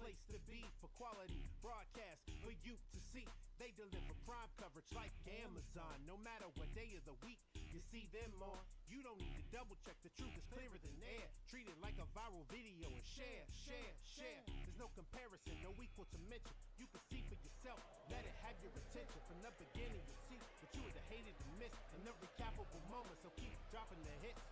place to be for quality broadcast for you to see. They deliver prime coverage like Amazon. No matter what day of the week you see them on, you don't need to double check. The truth is clearer than air. Treat it like a viral video and share. There's no comparison, no equal to mention. You can see for yourself. Let it have your attention. From the beginning you see what you would have hated to miss, and the recapable moments. So keep dropping the hits.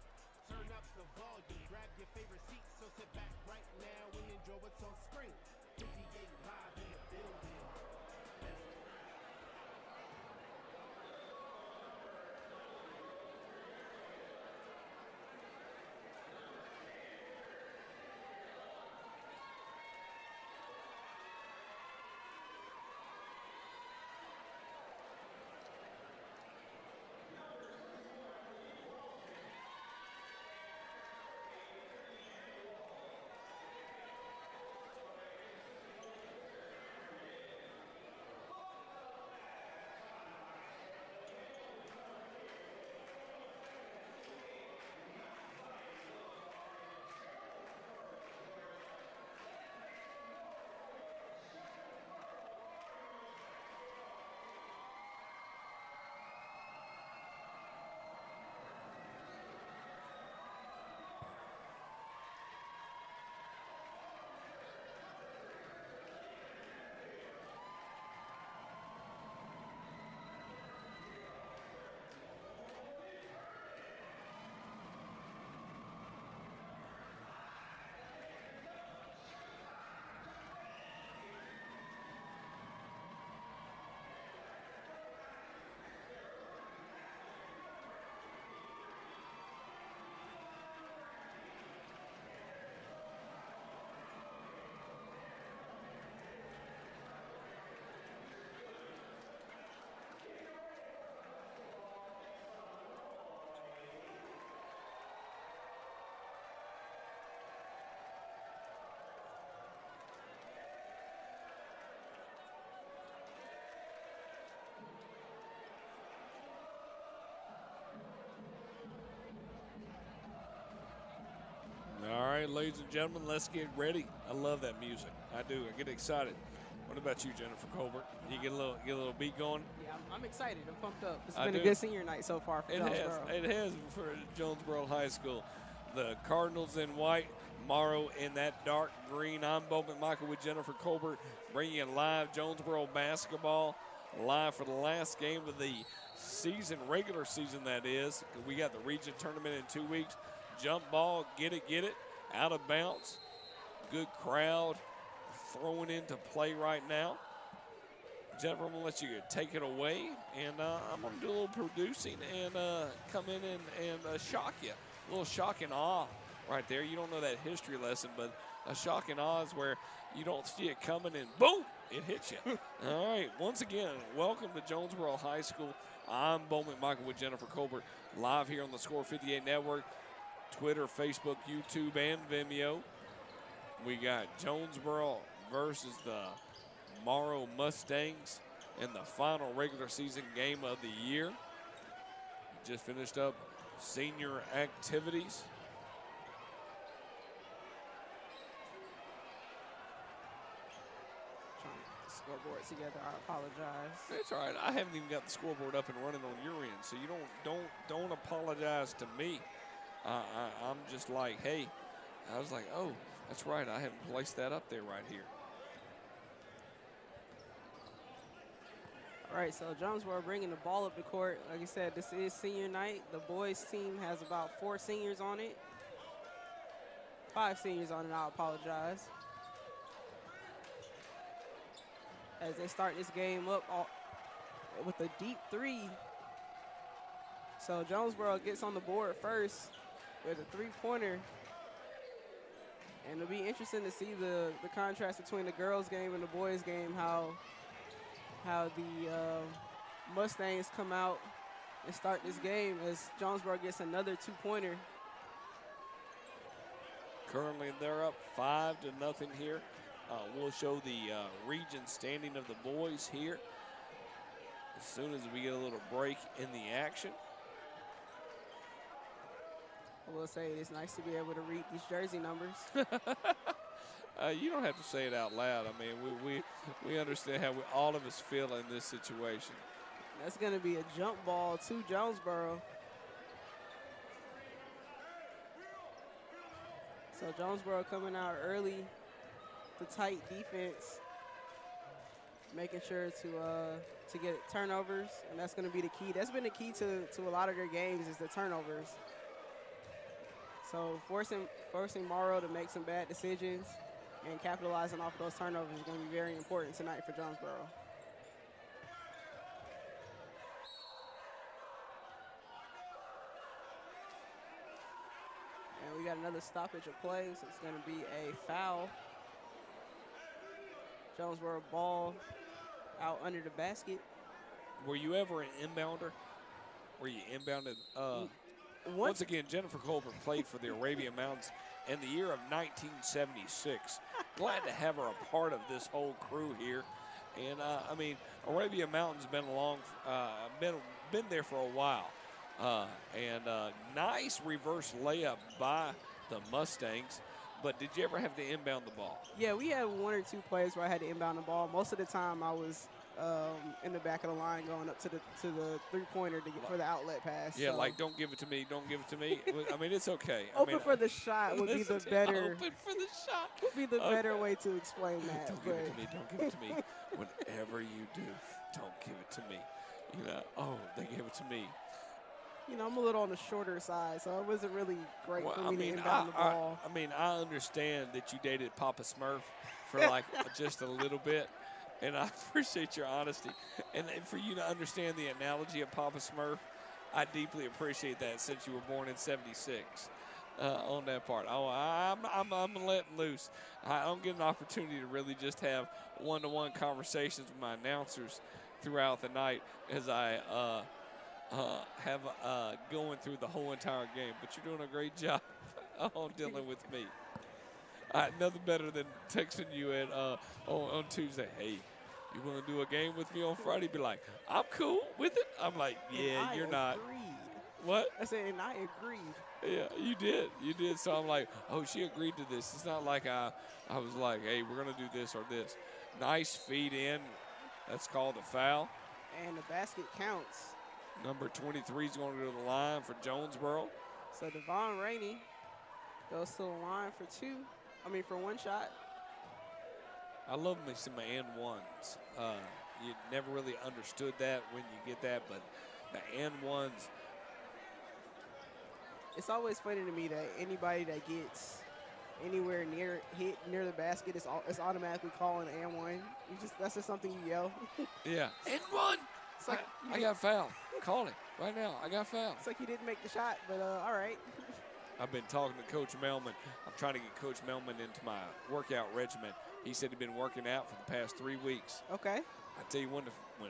Turn up the volume, grab your favorite seat. So sit back right now and enjoy what's on screen. 58 live in the building. All right, ladies and gentlemen, let's get ready. I love that music. I do. I get excited. What about you, Jennifer Colbert? You get a little beat going? Yeah, I'm excited. I'm pumped up. It's been a good senior night so far for Jonesboro. It has for Jonesboro High School. The Cardinals in white, Morrow in that dark green. I'm Bowman Michael with Jennifer Colbert, bringing you live Jonesboro basketball, live for the last game of the season, regular season that is. We got the region tournament in 2 weeks. Jump ball, get it, out of bounds. Good crowd throwing into play right now. Jennifer, I'm going to let you take it away, and I'm going to do a little producing and come in and shock you. A little shock and awe right there. You don't know that history lesson, but a shock and awe is where you don't see it coming and boom, it hits you. All right, once again, welcome to Jonesboro High School. I'm Bowman Michael with Jennifer Colbert, live here on the Score 58 Network. Twitter, Facebook, YouTube, and Vimeo. We got Jonesboro versus the Morrow Mustangs in the final regular season game of the year. Just finished up senior activities. Trying to get the scoreboard together. I apologize. It's all right. I haven't even got the scoreboard up and running on your end, so you don't apologize to me. I'm just like, hey, I was like, oh, that's right. I haven't placed that up there right here. All right, so Jonesboro bringing the ball up the court. Like I said, this is senior night. The boys team has about 4 seniors on it. 5 seniors on it, I apologize. As they start this game up with a deep 3. So Jonesboro gets on the board first with a 3-pointer. And it'll be interesting to see the contrast between the girls' game and the boys' game, how the Mustangs come out and start this game as Jonesboro gets another 2-pointer. Currently, they're up 5-0 here. We'll show the region standing of the boys here as soon as we get a little break in the action. I will say it is nice to be able to read these jersey numbers. You don't have to say it out loud. I mean, we understand how all of us feel in this situation. That's going to be a jump ball to Jonesboro. So Jonesboro coming out early, the tight defense, making sure to get turnovers, and that's going to be the key. That's been the key to a lot of their games is the turnovers. So forcing Morrow to make some bad decisions and capitalizing off those turnovers is going to be very important tonight for Jonesboro. And we got another stoppage of play, so it's going to be a foul. Jonesboro ball out under the basket. Were you ever an inbounder? Were you inbounded? Once again, Jennifer Colbert played for the Arabian Mountains in the year of 1976. Glad to have her a part of this whole crew here. And, I mean, Arabian Mountains been been there for a while. Nice reverse layup by the Mustangs. But did you ever have to inbound the ball? Yeah, we had one or two plays where I had to inbound the ball. Most of the time I was in the back of the line going up to the three-pointer for the outlet pass. Yeah, so. like, don't give it to me, don't give it to me. I mean, it's okay. Open for the shot would be the better. Open for the shot. Would be the better way to explain that. Don't give it to me, don't give it to me. Whatever you do, don't give it to me. You know, oh, they gave it to me. You know, I'm a little on the shorter side, so it wasn't really great for me to inbound the ball. I understand that you dated Papa Smurf for like just a little bit, and I appreciate your honesty. And for you to understand the analogy of Papa Smurf, I deeply appreciate that since you were born in '76 on that part. Oh, I'm letting loose. I don't get an opportunity to really just have one-to-one conversations with my announcers throughout the night as I have going through the whole entire game. But you're doing a great job on dealing with me. Nothing better than texting you on Tuesday. Hey, you want to do a game with me on Friday? Be like, I'm cool with it. I'm like, yeah, you're not. What? I said, and I agreed. Yeah, you did. You did. So I'm like, oh, she agreed to this. It's not like I was like, hey, we're going to do this or this. Nice feed in. That's called a foul. And the basket counts. Number 23 is going to go to the line for Jonesboro. So Devon Rainey goes to the line for one shot. I love me some and ones. You never really understood that when you get that, but the and ones. It's always funny to me that anybody that gets anywhere near the basket is automatically calling and one. That's just something you yell. Yeah, and one. It's like I got fouled. Call it right now. I got fouled. It's like you didn't make the shot, but all right. I've been talking to Coach Melman. I'm trying to get Coach Melman into my workout regimen. He said he'd been working out for the past 3 weeks. Okay. I tell you, when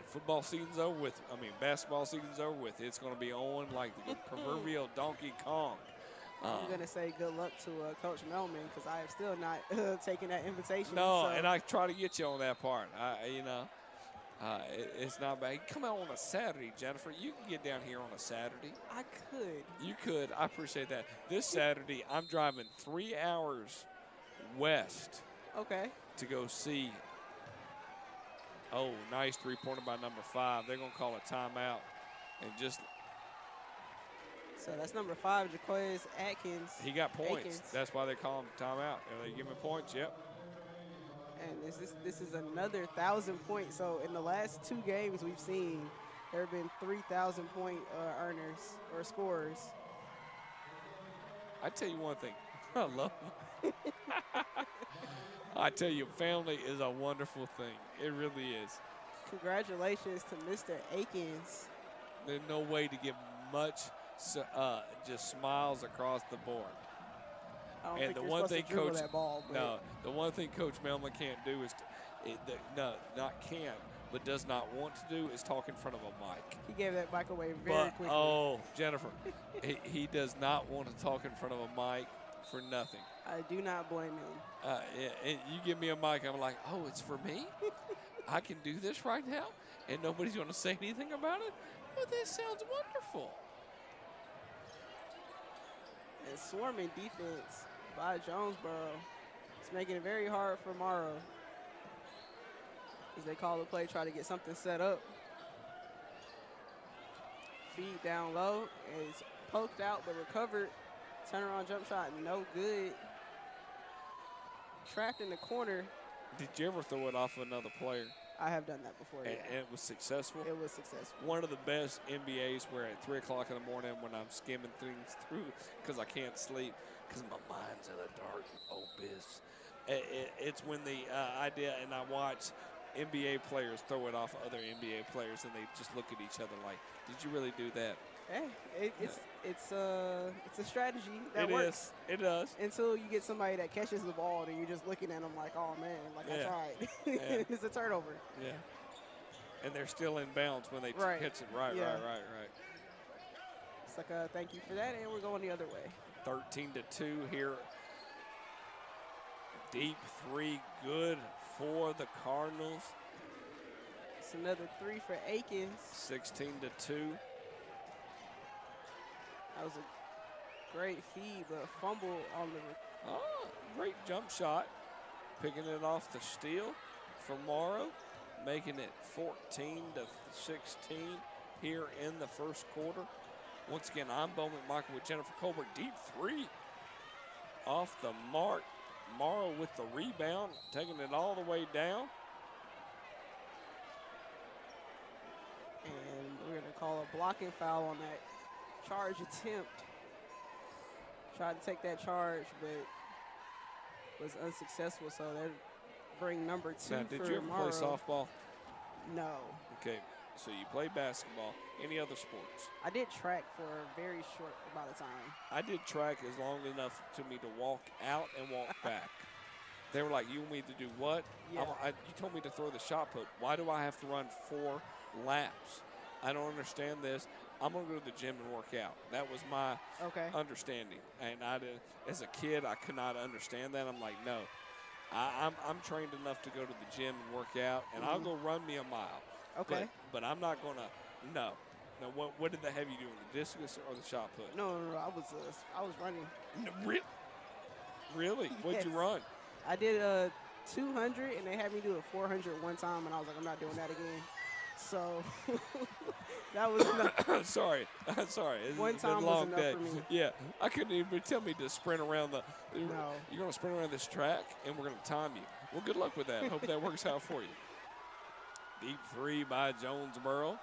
football season's over with, basketball season's over with, it's going to be on like the proverbial Donkey Kong. I'm going to say good luck to Coach Melman because I have still not taken that invitation. No, and I try to get you on that part. It's not bad. Come out on a Saturday, Jennifer. You can get down here on a Saturday. I could. You could. I appreciate that. This Saturday, I'm driving 3 hours west. Okay. To go see. Oh, nice three-pointer by number 5. They're going to call a timeout. And just. So that's number 5, Jaquez Atkins. He got points. That's why they call him timeout. And they give him points, yep. And this is another 1,000 points. So in the last 2 games we've seen, there have been 3,000-point earners or scorers. I tell you one thing. I love them. I tell you, family is a wonderful thing. It really is. Congratulations to Mr. Akins. There's no way to give much just smiles across the board. And the one thing Coach the one thing Coach Melman can't do is but does not want to do is talk in front of a mic. He gave that mic away very quickly. Oh, Jennifer, he does not want to talk in front of a mic for nothing. I do not blame him. And you give me a mic, I'm like, oh, it's for me? I can do this right now, and nobody's going to say anything about it? Well, that sounds wonderful. And swarming defense by Jonesboro. It's making it very hard for Morrow. As they call the play, try to get something set up. Feed down low. It's poked out but recovered. Turnaround jump shot, no good. Trapped in the corner. Did you ever throw it off of another player? I have done that before, And it was successful? It was successful. One of the best NBAs where at 3 o'clock in the morning when I'm skimming things through because I can't sleep because my mind's in a dark abyss. It's when the idea, and I watch NBA players throw it off other NBA players, and they just look at each other like, did you really do that? Hey, it's a strategy that works. It does. Until you get somebody that catches the ball, and you're just looking at them like, oh man, like I tried. Yeah. It's a turnover. Yeah. And they're still in bounds when they catch it. Right. It's like a thank you for that, and we're going the other way. 13-2 here. Deep three, good for the Cardinals. It's another 3 for Akins. 16-2. That was a great feed, but a fumble on the. Oh, great jump shot. Picking it off the steal from Morrow, making it 14-16 here in the first quarter. Once again, I'm Bowman Michael with Jennifer Colbert. Deep three off the mark. Morrow with the rebound, taking it all the way down. And we're going to call a blocking foul on that charge attempt. Tried to take that charge, but was unsuccessful, so they bring number 2 now, for did you ever Morrow. play softball? No. Okay, so you play basketball. Any other sports? I did track for a very short amount of time. I did track as long enough to me to walk out and walk back. They were like, you want me to do what? Yeah. You told me to throw the shot put. Why do I have to run 4 laps? I don't understand this. I'm going to go to the gym and work out. That was my understanding. And as a kid, I could not understand that. I'm like, no. I'm trained enough to go to the gym and work out, and I'll go run me a mile. Okay. But I'm not going to, no. Now, what did they have you doing, the discus or the shot put? No, I was running. No, really? What'd you run? I did 200, and they had me do a 400 one time, and I was like, I'm not doing that again. So that was enough. Sorry. It's one time been a long was enough day. for me. Yeah, I couldn't even tell me to sprint around No. You're going to sprint around this track, and we're going to time you. Well, good luck with that. Hope that works out for you. Deep three by Jonesboro.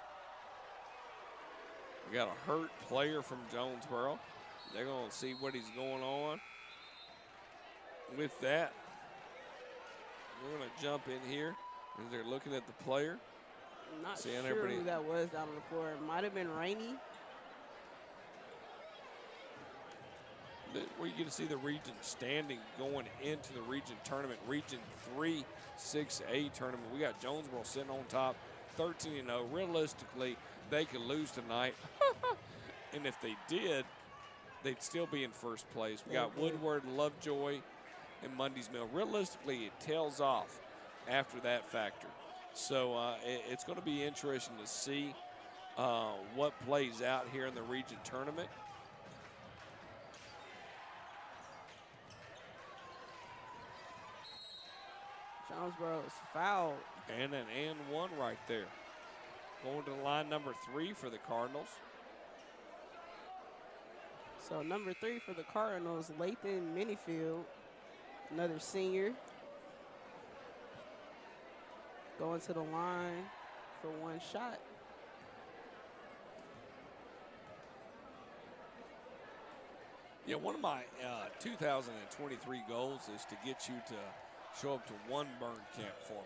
We got a hurt player from Jonesboro. They're going to see what he's going on with that. We're going to jump in here as they're looking at the player. I'm not sure who that was down on the floor. It might have been Rainey. Where you get to see the region standing going into the region tournament, Region 3 6A tournament. We got Jonesboro sitting on top, 13-0. Realistically, they could lose tonight. And if they did, they'd still be in first place. We got Woodward, Lovejoy, and Mundy's Mill. Realistically, it tails off after that factor. So it's going to be interesting to see what plays out here in the region tournament. Jonesboro is fouled. And an and one right there. Going to line number 3 for the Cardinals. So number 3 for the Cardinals, Lathan Minifield, another senior. Going to the line for one shot. Yeah, one of my 2023 goals is to get you to show up to one burn camp for me.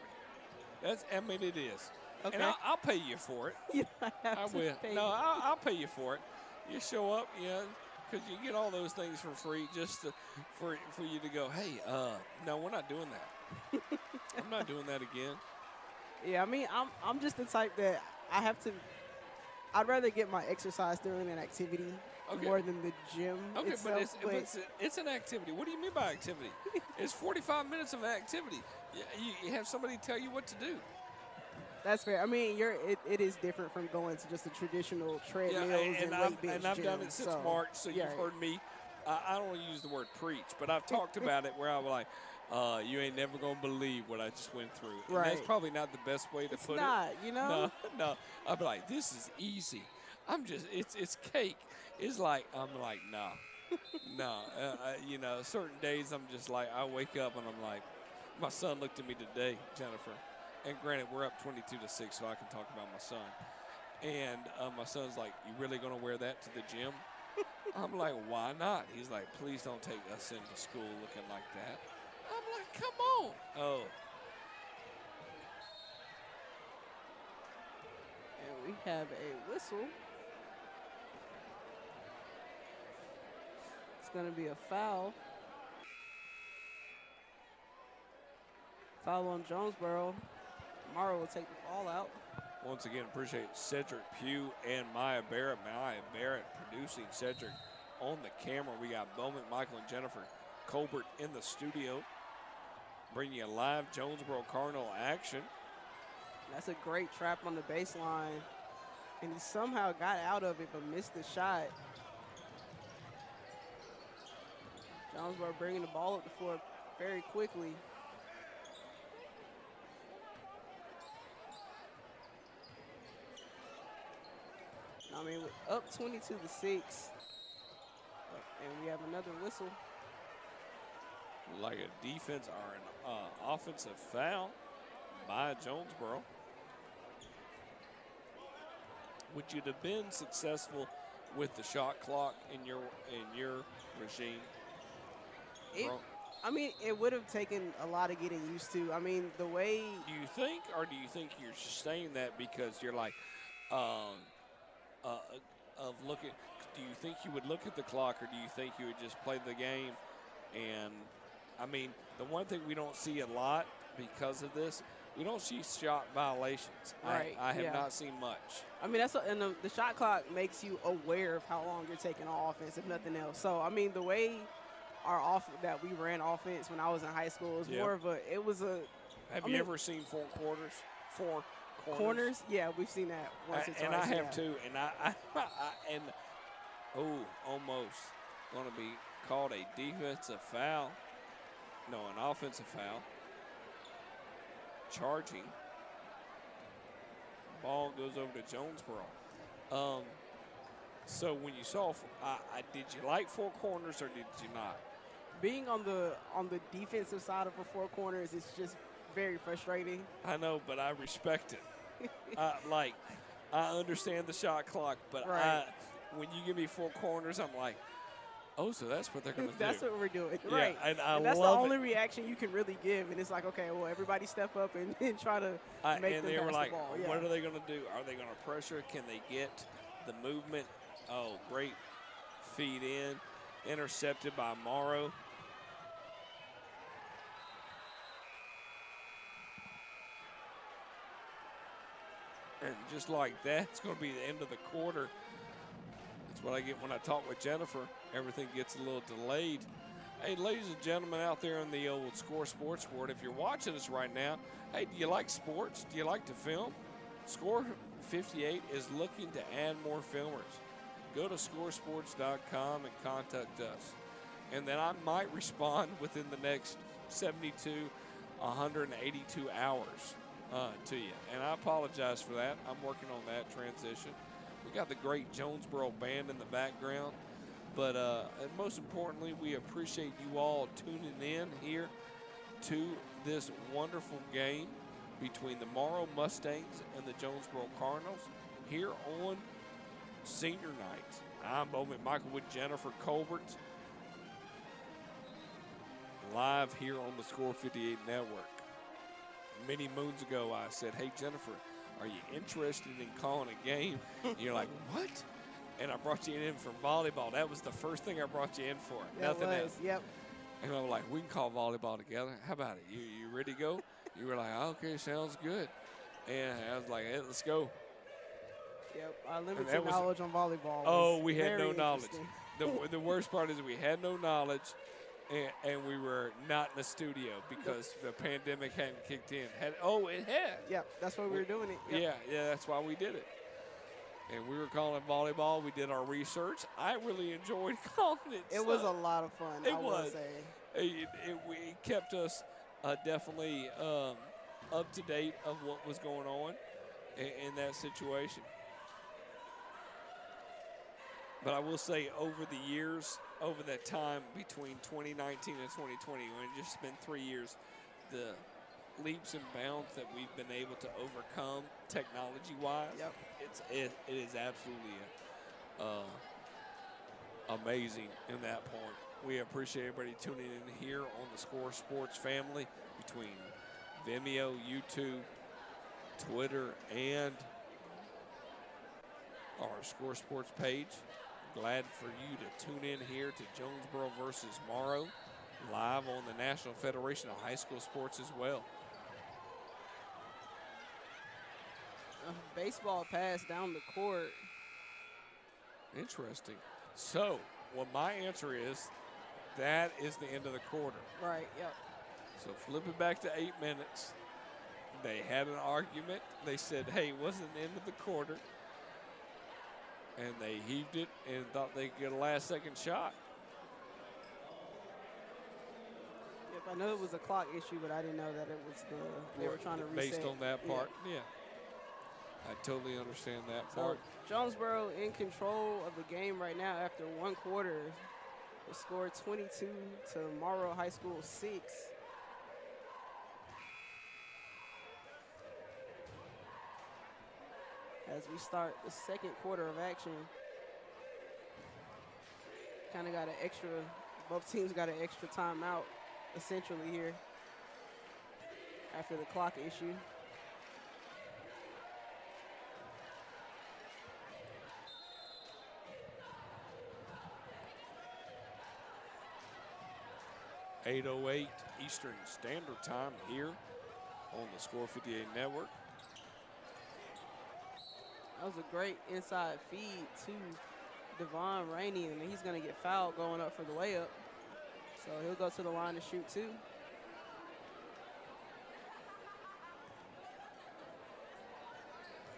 It is. Okay. And I'll pay you for it. You don't have I to will. pay No, me. I'll pay you for it. You show up, because you get all those things for free just for you to go, hey, no, we're not doing that. I'm not doing that again. Yeah, I mean, I'm just the type that I'd rather get my exercise during an activity more than the gym itself. But it's an activity. What do you mean by activity? It's 45 minutes of activity. You have somebody tell you what to do. That's fair. I mean, it is different from going to just a traditional treadmills and weight bench and I've gym, done it since March, so you've heard me. I don't want to use the word preach, but I've talked about it where I was like, You ain't never gonna believe what I just went through. And Right. that's probably not the best way to put It's not, you it. know? No. I'll be like, this is easy. It's cake. It's like, I'm like, nah, no. You know, certain days I'm just like, I wake up and I'm like, my son looked at me today, Jennifer, and granted we're up 22-6, so I can talk about my son. And my son's like, you really gonna wear that to the gym? I'm like, why not? He's like, please don't take us into school looking like that. I'm like, come on. Oh. And we have a whistle. It's going to be a foul. Foul on Jonesboro. Morrow will take the ball out. Once again, appreciate Cedric Pugh and Maya Barrett. Maya Barrett producing Cedric on the camera. We got Bowman, Michael, and Jennifer Colbert in the studio, bringing you live Jonesboro Cardinal action. That's a great trap on the baseline. And he somehow got out of it but missed the shot. Jonesboro bringing the ball up the floor very quickly. I mean, we're up 22-6. And we have another whistle. Like a defense or an offensive foul by Jonesboro. Would you have been successful with the shot clock in your regime? I mean, it would have taken a lot of getting used to. I mean, the way. Do you think you're saying that because you're like, of looking? Do you think you would look at the clock, or do you think you would just play the game? And I mean, the one thing we don't see a lot because of this, we don't see shot violations. Right. I have not seen much. I mean, and the shot clock makes you aware of how long you're taking on offense, if nothing else. So, I mean, the way that we ran offense when I was in high school was more of a. It was a. Have you ever seen four quarters? Four corners? Yeah, we've seen that once or twice. And I have too. And almost going to be called a defensive foul. No, an offensive foul. Charging. Ball goes over to Jonesboro. So when you saw, did you like four corners or did you not? Being on the defensive side of a four corners is just very frustrating. I know, but I respect it. I understand the shot clock, but when you give me four corners, I'm like, oh, so that's what they're going to do. That's what we're doing, yeah, right? And that's the only reaction you can really give, and it's like, okay, well, everybody step up and try to make them pass the ball. Yeah. What are they going to do? Are they going to pressure? Can they get the movement? Oh, great feed in, intercepted by Morrow. And just like that, it's going to be the end of the quarter. That's what I get when I talk with Jennifer. Everything gets a little delayed. Hey, ladies and gentlemen out there in the old Score Sports World, if you're watching us right now, hey, do you like sports? Do you like to film? Score 58 is looking to add more filmers. Go to scoresports.com and contact us. And then I might respond within the next 72, 182 hours to you. And I apologize for that. I'm working on that transition. We got the great Jonesboro band in the background. But and most importantly, we appreciate you all tuning in here to this wonderful game between the Morrow Mustangs and the Jonesboro Cardinals here on Senior Night. I'm Bowman Michael with Jennifer Colbert, live here on the Score 58 Network. Many moons ago, I said, hey, Jennifer, are you interested in calling a game? And you're like, what? And I brought you in for volleyball. That was the first thing I brought you in for. Nothing else. Yep. And I'm like, we can call volleyball together. How about it? You ready to go? You were like, okay, sounds good. And I was like, hey, let's go. Yep, our limited knowledge on volleyball. Oh, we had no knowledge. The worst part is we had no knowledge, and we were not in the studio because the pandemic hadn't kicked in. It had. Yep, that's why we were doing it. Yep. Yeah, that's why we did it. And we were calling volleyball. We did our research. I really enjoyed calling it. It was a lot of fun, I will say. it kept us definitely up to date of what was going on in that situation. But I will say over the years, over that time between 2019 and 2020, when it just been 3 years, the leaps and bounds that we've been able to overcome technology-wise, Yep. it is absolutely amazing in that point. We appreciate everybody tuning in here on the Score Sports family between Vimeo, YouTube, Twitter, and our Score Sports page. Glad for you to tune in here to Jonesboro versus Morrow, live on the National Federation of High School Sports as well. A baseball pass down the court. Interesting. So, what my answer is, that is the end of the quarter. Right, yep. So flip it back to 8 minutes. They had an argument. They said, hey, it wasn't the end of the quarter. And they heaved it and thought they could get a last-second shot. Yep, I know it was a clock issue, but I didn't know that it was they were trying to reset. Based on that part, yeah. I totally understand that part. Jonesboro in control of the game right now after one quarter. The score 22 to Morrow High School 6. As we start the second quarter of action, kind of got an extra, both teams got an extra timeout essentially here after the clock issue. .808 Eastern Standard Time here on the Score 58 Network. That was a great inside feed to Devon Rainey, and he's going to get fouled going up for the layup. So he'll go to the line to shoot two.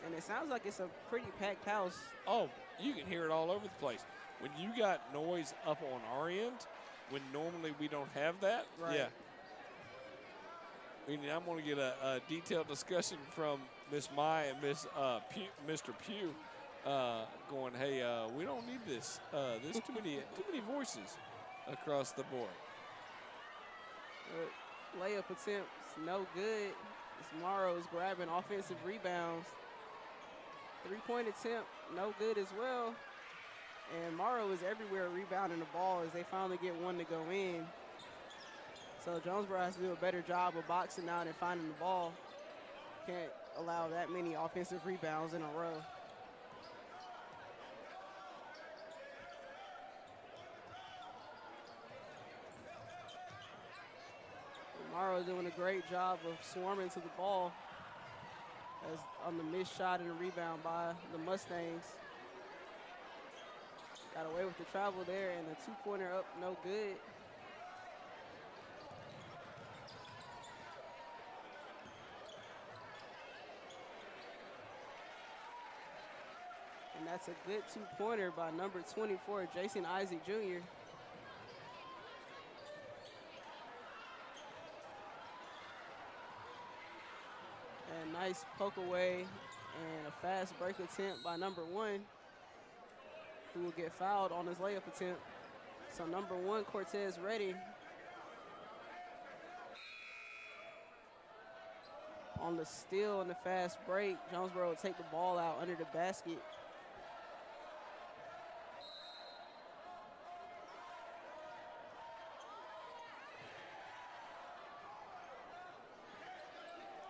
And it sounds like it's a pretty packed house. Oh, you can hear it all over the place. When you got noise up on our end, when normally we don't have that, right. Yeah. I'm going to get a detailed discussion from Miss Mai and Mr. Pugh going, hey, we don't need this. There's too many voices across the board. Layup attempts, no good. As Morrow is grabbing offensive rebounds. Three-point attempt, no good as well. And Morrow is everywhere rebounding the ball as they finally get one to go in. So Jonesboro has to do a better job of boxing out and finding the ball. Can't allow that many offensive rebounds in a row. Morrow doing a great job of swarming to the ball as on the missed shot and a rebound by the Mustangs. Got away with the travel there, and the two-pointer up, no good. And that's a good two-pointer by number 24, Jason Isaac Jr. And nice poke away and a fast break attempt by number 1, who will get fouled on his layup attempt. So number 1, Cortez Reddy, on the steal and the fast break. Jonesboro will take the ball out under the basket.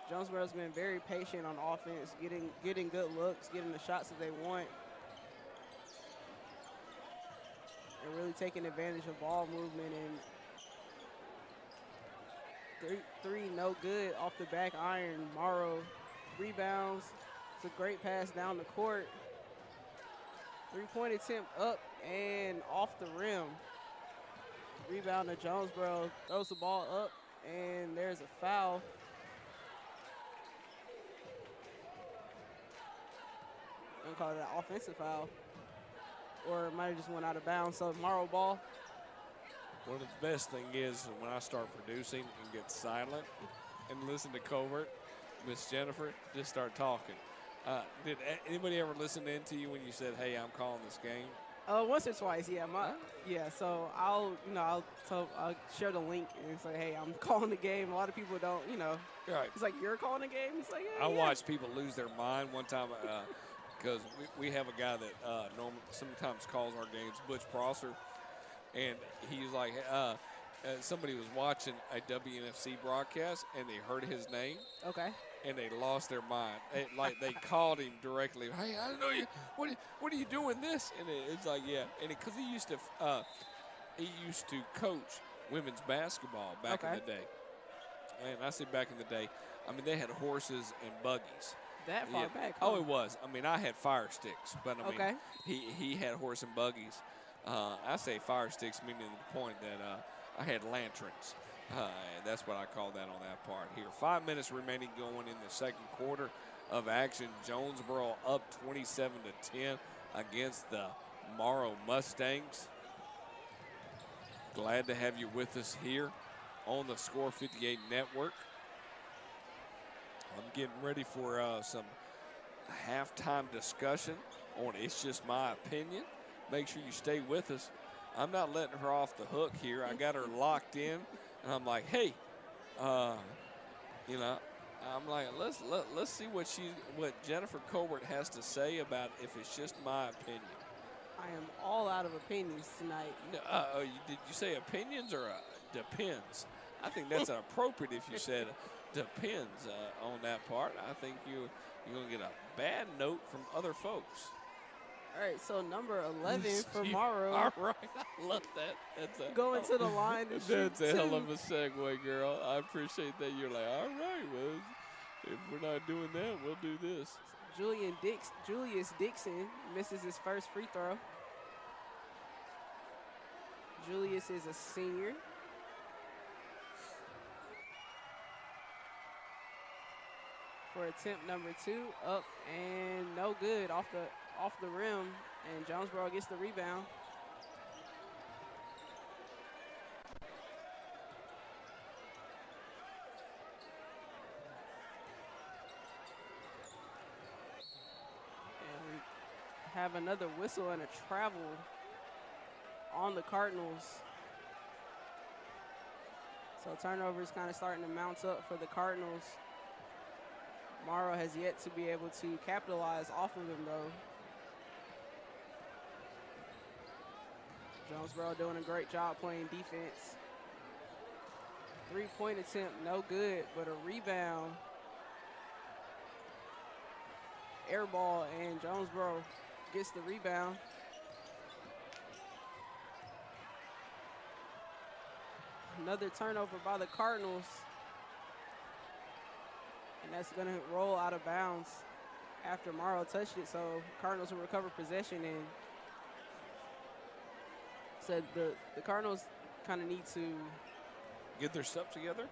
Jonesboro's been very patient on offense, getting good looks, getting the shots that they want. They're really taking advantage of ball movement, and three no good off the back iron. Morrow rebounds. It's a great pass down the court. Three-point attempt up and off the rim. Rebound to Jonesboro, throws the ball up, and there's a foul. I'm gonna call it an offensive foul, or it might have just went out of bounds. So Morrow ball. One of the best thing is when I start producing and get silent and listen to Colbert, Miss Jennifer, just start talking. Did anybody ever listen in to you when you said, "Hey, I'm calling this game"? Once or twice, yeah. So I'll share the link and say, hey, I'm calling the game. A lot of people don't, Right. It's like, you're calling the game? It's like, yeah. I watched people lose their mind one time because we have a guy that sometimes calls our games, Butch Prosser, and he's like, somebody was watching a WNFC broadcast and they heard his name. Okay. And they lost their mind. They called him directly. Hey, I don't know you. What are you doing this? And it's like, yeah. And because he used to coach women's basketball back in the day. And I say back in the day, I mean they had horses and buggies. That far back? Huh? Oh, it was. I mean I had fire sticks, but I mean okay. he had horse and buggies. I say fire sticks, meaning the point that I had lanterns. That's what I call that on that part here. 5 minutes remaining going in the second quarter of action. Jonesboro up 27-10 against the Morrow Mustangs. Glad to have you with us here on the Score 58 Network. I'm getting ready for some halftime discussion on It's Just My Opinion. Make sure you stay with us. I'm not letting her off the hook here. I got her locked in. And I'm like, hey, I'm like, let's see what Jennifer Colbert has to say about if it's just my opinion. I am all out of opinions tonight. Did you say opinions or depends? I think that's appropriate if you said depends on that part. I think you're going to get a bad note from other folks. All right, so number 11 for Morrow. All right, I love that. Going to the line to shoot That's a hell of a segue, girl. I appreciate that. You're like, all right, well, if we're not doing that, we'll do this. Julius Dixon misses his first free throw. Julius is a senior. For attempt number 2, up and no good, off the rim, and Jonesboro gets the rebound. And we have another whistle and a travel on the Cardinals. So turnovers kind of starting to mount up for the Cardinals. Morrow has yet to be able to capitalize off of them, though. Jonesboro doing a great job playing defense. 3-point attempt, no good, but a rebound. Air ball, and Jonesboro gets the rebound. Another turnover by the Cardinals. And that's going to roll out of bounds after Morrow touched it. So Cardinals will recover possession. And so the Cardinals kind of need to get their stuff together?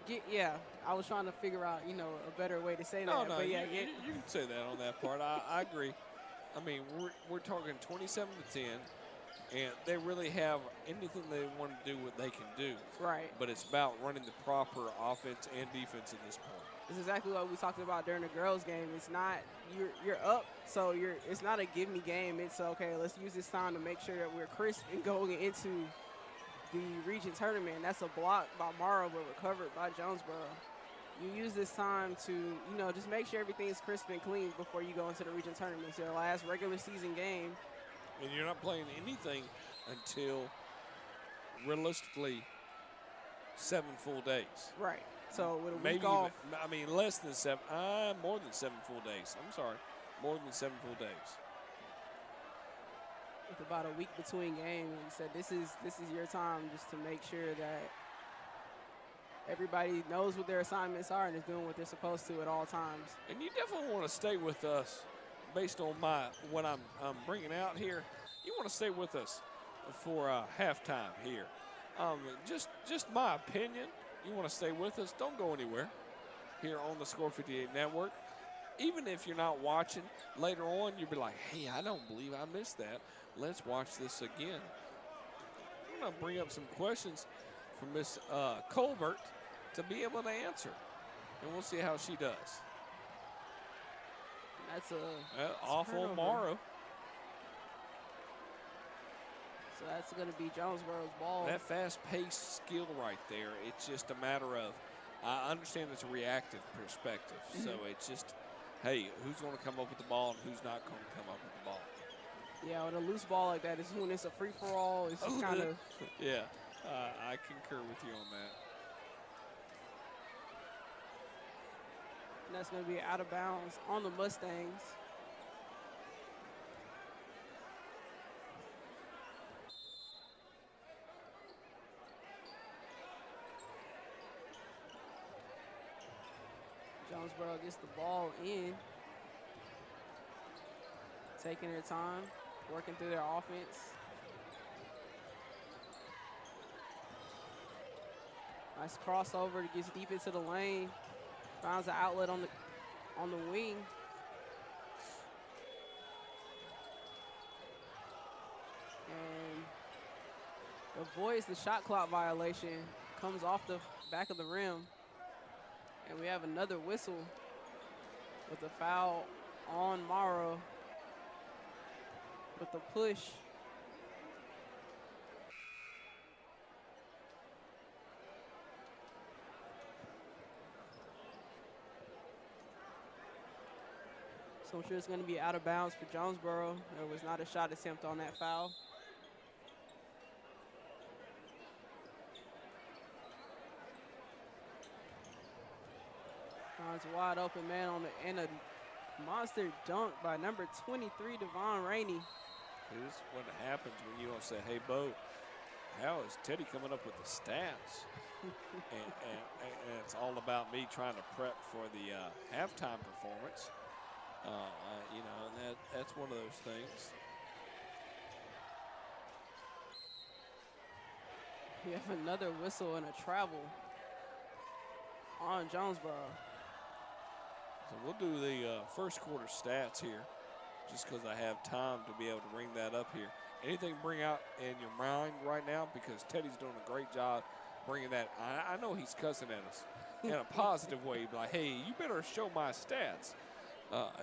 I was trying to figure out, a better way to say that. No, but you can say that on that part. I agree. I mean, we're talking 27-10, and they really have anything they want to do what they can do. Right. But it's about running the proper offense and defense at this point. It's exactly what we talked about during the girls' game. It's not you're up, so it's not a give me game. It's okay. Let's use this time to make sure that we're crisp and going into the region tournament. That's a block by Morrow, but recovered by Jonesboro. You use this time to just make sure everything is crisp and clean before you go into the region tournament. It's your last regular season game, and you're not playing anything until realistically 7 full days. Right. So with a maybe week off. Less than 7. More than 7 full days. I'm sorry. More than 7 full days. With about a week between games, he said this is your time just to make sure that everybody knows what their assignments are and is doing what they're supposed to at all times. And you definitely want to stay with us based on what I'm bringing out here. You want to stay with us for halftime here. Just my opinion. You want to stay with us, don't go anywhere here on the Score 58 Network. Even if you're not watching, later on you'll be like, hey, I don't believe I missed that. Let's watch this again. I'm going to bring up some questions for Miss Colbert to be able to answer. And we'll see how she does. That's a Awful turnover. Morrow. So that's going to be Jonesboro's ball. That fast-paced skill right there, it's just a matter of, I understand it's a reactive perspective. So it's just, hey, who's going to come up with the ball and who's not going to come up with the ball? Yeah, with a loose ball like that, when it's a free-for-all, it's just kind of. Yeah, I concur with you on that. And that's going to be out of bounds on the Mustangs. Jonesboro gets the ball in. Taking their time, working through their offense. Nice crossover, gets deep into the lane. Finds an outlet on the wing. And avoids the shot clock violation. Comes off the back of the rim. And we have another whistle with a foul on Morrow with the push. So I'm sure it's going to be out of bounds for Jonesboro. There was not a shot attempt on that foul. Finds a wide open man and a monster dunk by number 23, Devon Rainey. Here's what happens when you don't say, hey, Bo, how is Teddy coming up with the stats? and it's all about me trying to prep for the halftime performance. You know, and that's one of those things. We have another whistle and a travel on Jonesboro. So we'll do the first quarter stats here, just because I have time to be able to bring that up here. Anything bring out in your mind right now? Because Teddy's doing a great job bringing that. I know he's cussing at us in a positive way, like, hey, you better show my stats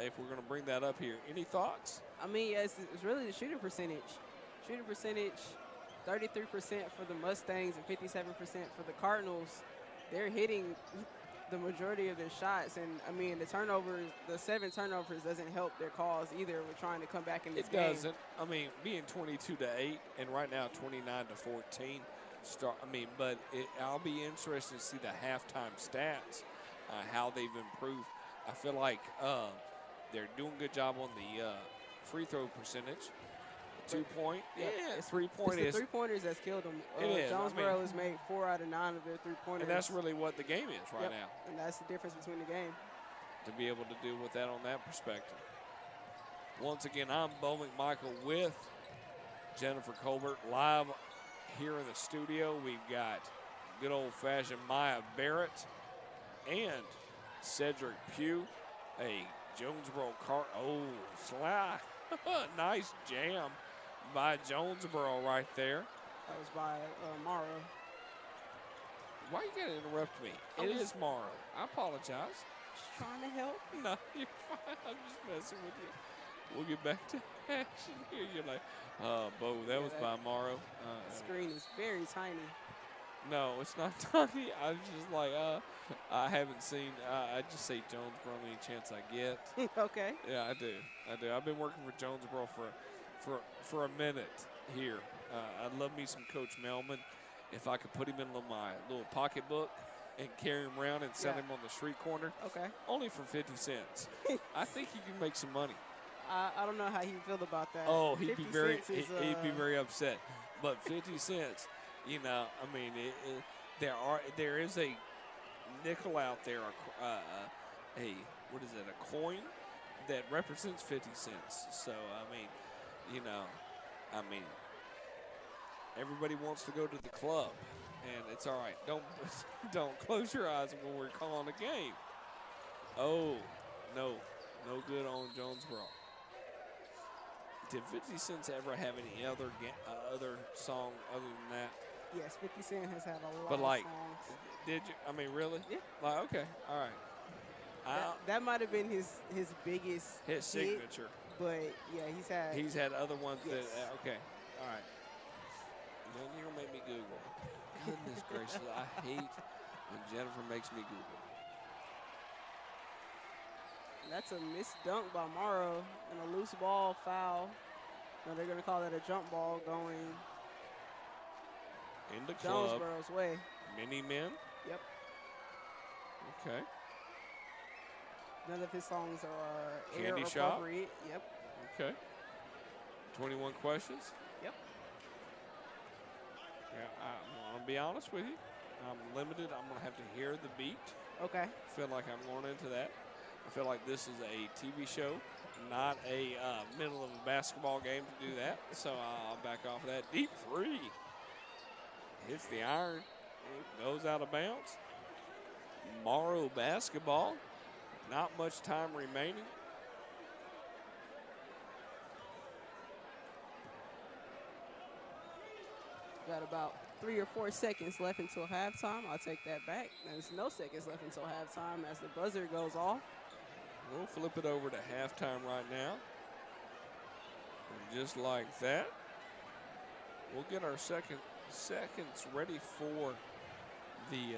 if we're going to bring that up here. Any thoughts? I mean, yeah, it's really the shooting percentage. Shooting percentage, 33% for the Mustangs and 57% for the Cardinals. They're hitting the majority of their shots, and I mean the turnovers, the 7 turnovers doesn't help their cause either. We're trying to come back in this game. It doesn't. I mean, being 22-8 and right now 29-14. But I'll be interested to see the halftime stats, how they've improved. I feel like they're doing a good job on the free throw percentage. 2-point, yeah, 3-point it's is. the 3-pointers that's killed them. It is. Jonesboro has made 4 out of 9 of their 3-pointers. And that's really what the game is right now. And that's the difference between the game. To be able to deal with that on that perspective. Once again, I'm Bo McMichael with Jennifer Colbert live here in the studio. We've got good old-fashioned Maya Barrett and Cedric Pugh, a Jonesboro car. Oh, Sly. Nice jam by Jonesboro right there. That was by Morrow. Why you gotta interrupt me? It is Morrow. I apologize. Just trying to help. No, you're fine. I'm just messing with you. We'll get back to action here. You're like, Bo, that was by Morrow. The screen is very tiny. No, it's not tiny. I was just like, I haven't seen. I just say Jonesboro any chance I get. Okay. Yeah, I do. I've been working for Jonesboro for a minute here. I'd love me some Coach Melman. If I could put him in my little pocketbook and carry him around and sell him on the street corner. Okay. Only for 50 cents. I think you can make some money. I don't know how he'd feel about that. Oh, he'd be very he'd be very upset. But 50 cents, you know, I mean, there is a nickel out there, what is it, a coin that represents 50 cents. So, I mean, you know, everybody wants to go to the club, and it's all right. Don't close your eyes when we're calling a game. Oh, no good on Jonesboro. Did 50 Cent ever have any other song other than that? Yes, 50 Cent has had a lot But, of like, songs. did you? I mean, really? Yeah. Like, okay, all right. That might have been his biggest His hit, signature. but yeah, He's had other ones Yes. that, okay, all right. Then you're going to make me Google. Goodness gracious, I hate when Jennifer makes me Google. That's a missed dunk by Morrow and a loose ball foul. Now they're going to call that a jump ball going In the club, Jonesboro's way. many men. Yep. Okay. None of his songs are air Candy Shop. appropriate. Yep. Okay. 21 questions. Yep. Yeah, I'm going to be honest with you. I'm limited. I'm going to have to hear the beat. Okay. I feel like I'm going into that. I feel like this is a TV show, not a middle of a basketball game to do that. So I'll back off of that. Deep three. Hits the iron. It goes out of bounds. Morrow basketball. Not much time remaining. Got about 3 or 4 seconds left until halftime. I'll take that back. There's no seconds left until halftime as the buzzer goes off. We'll flip it over to halftime right now. And just like that, we'll get our seconds ready for the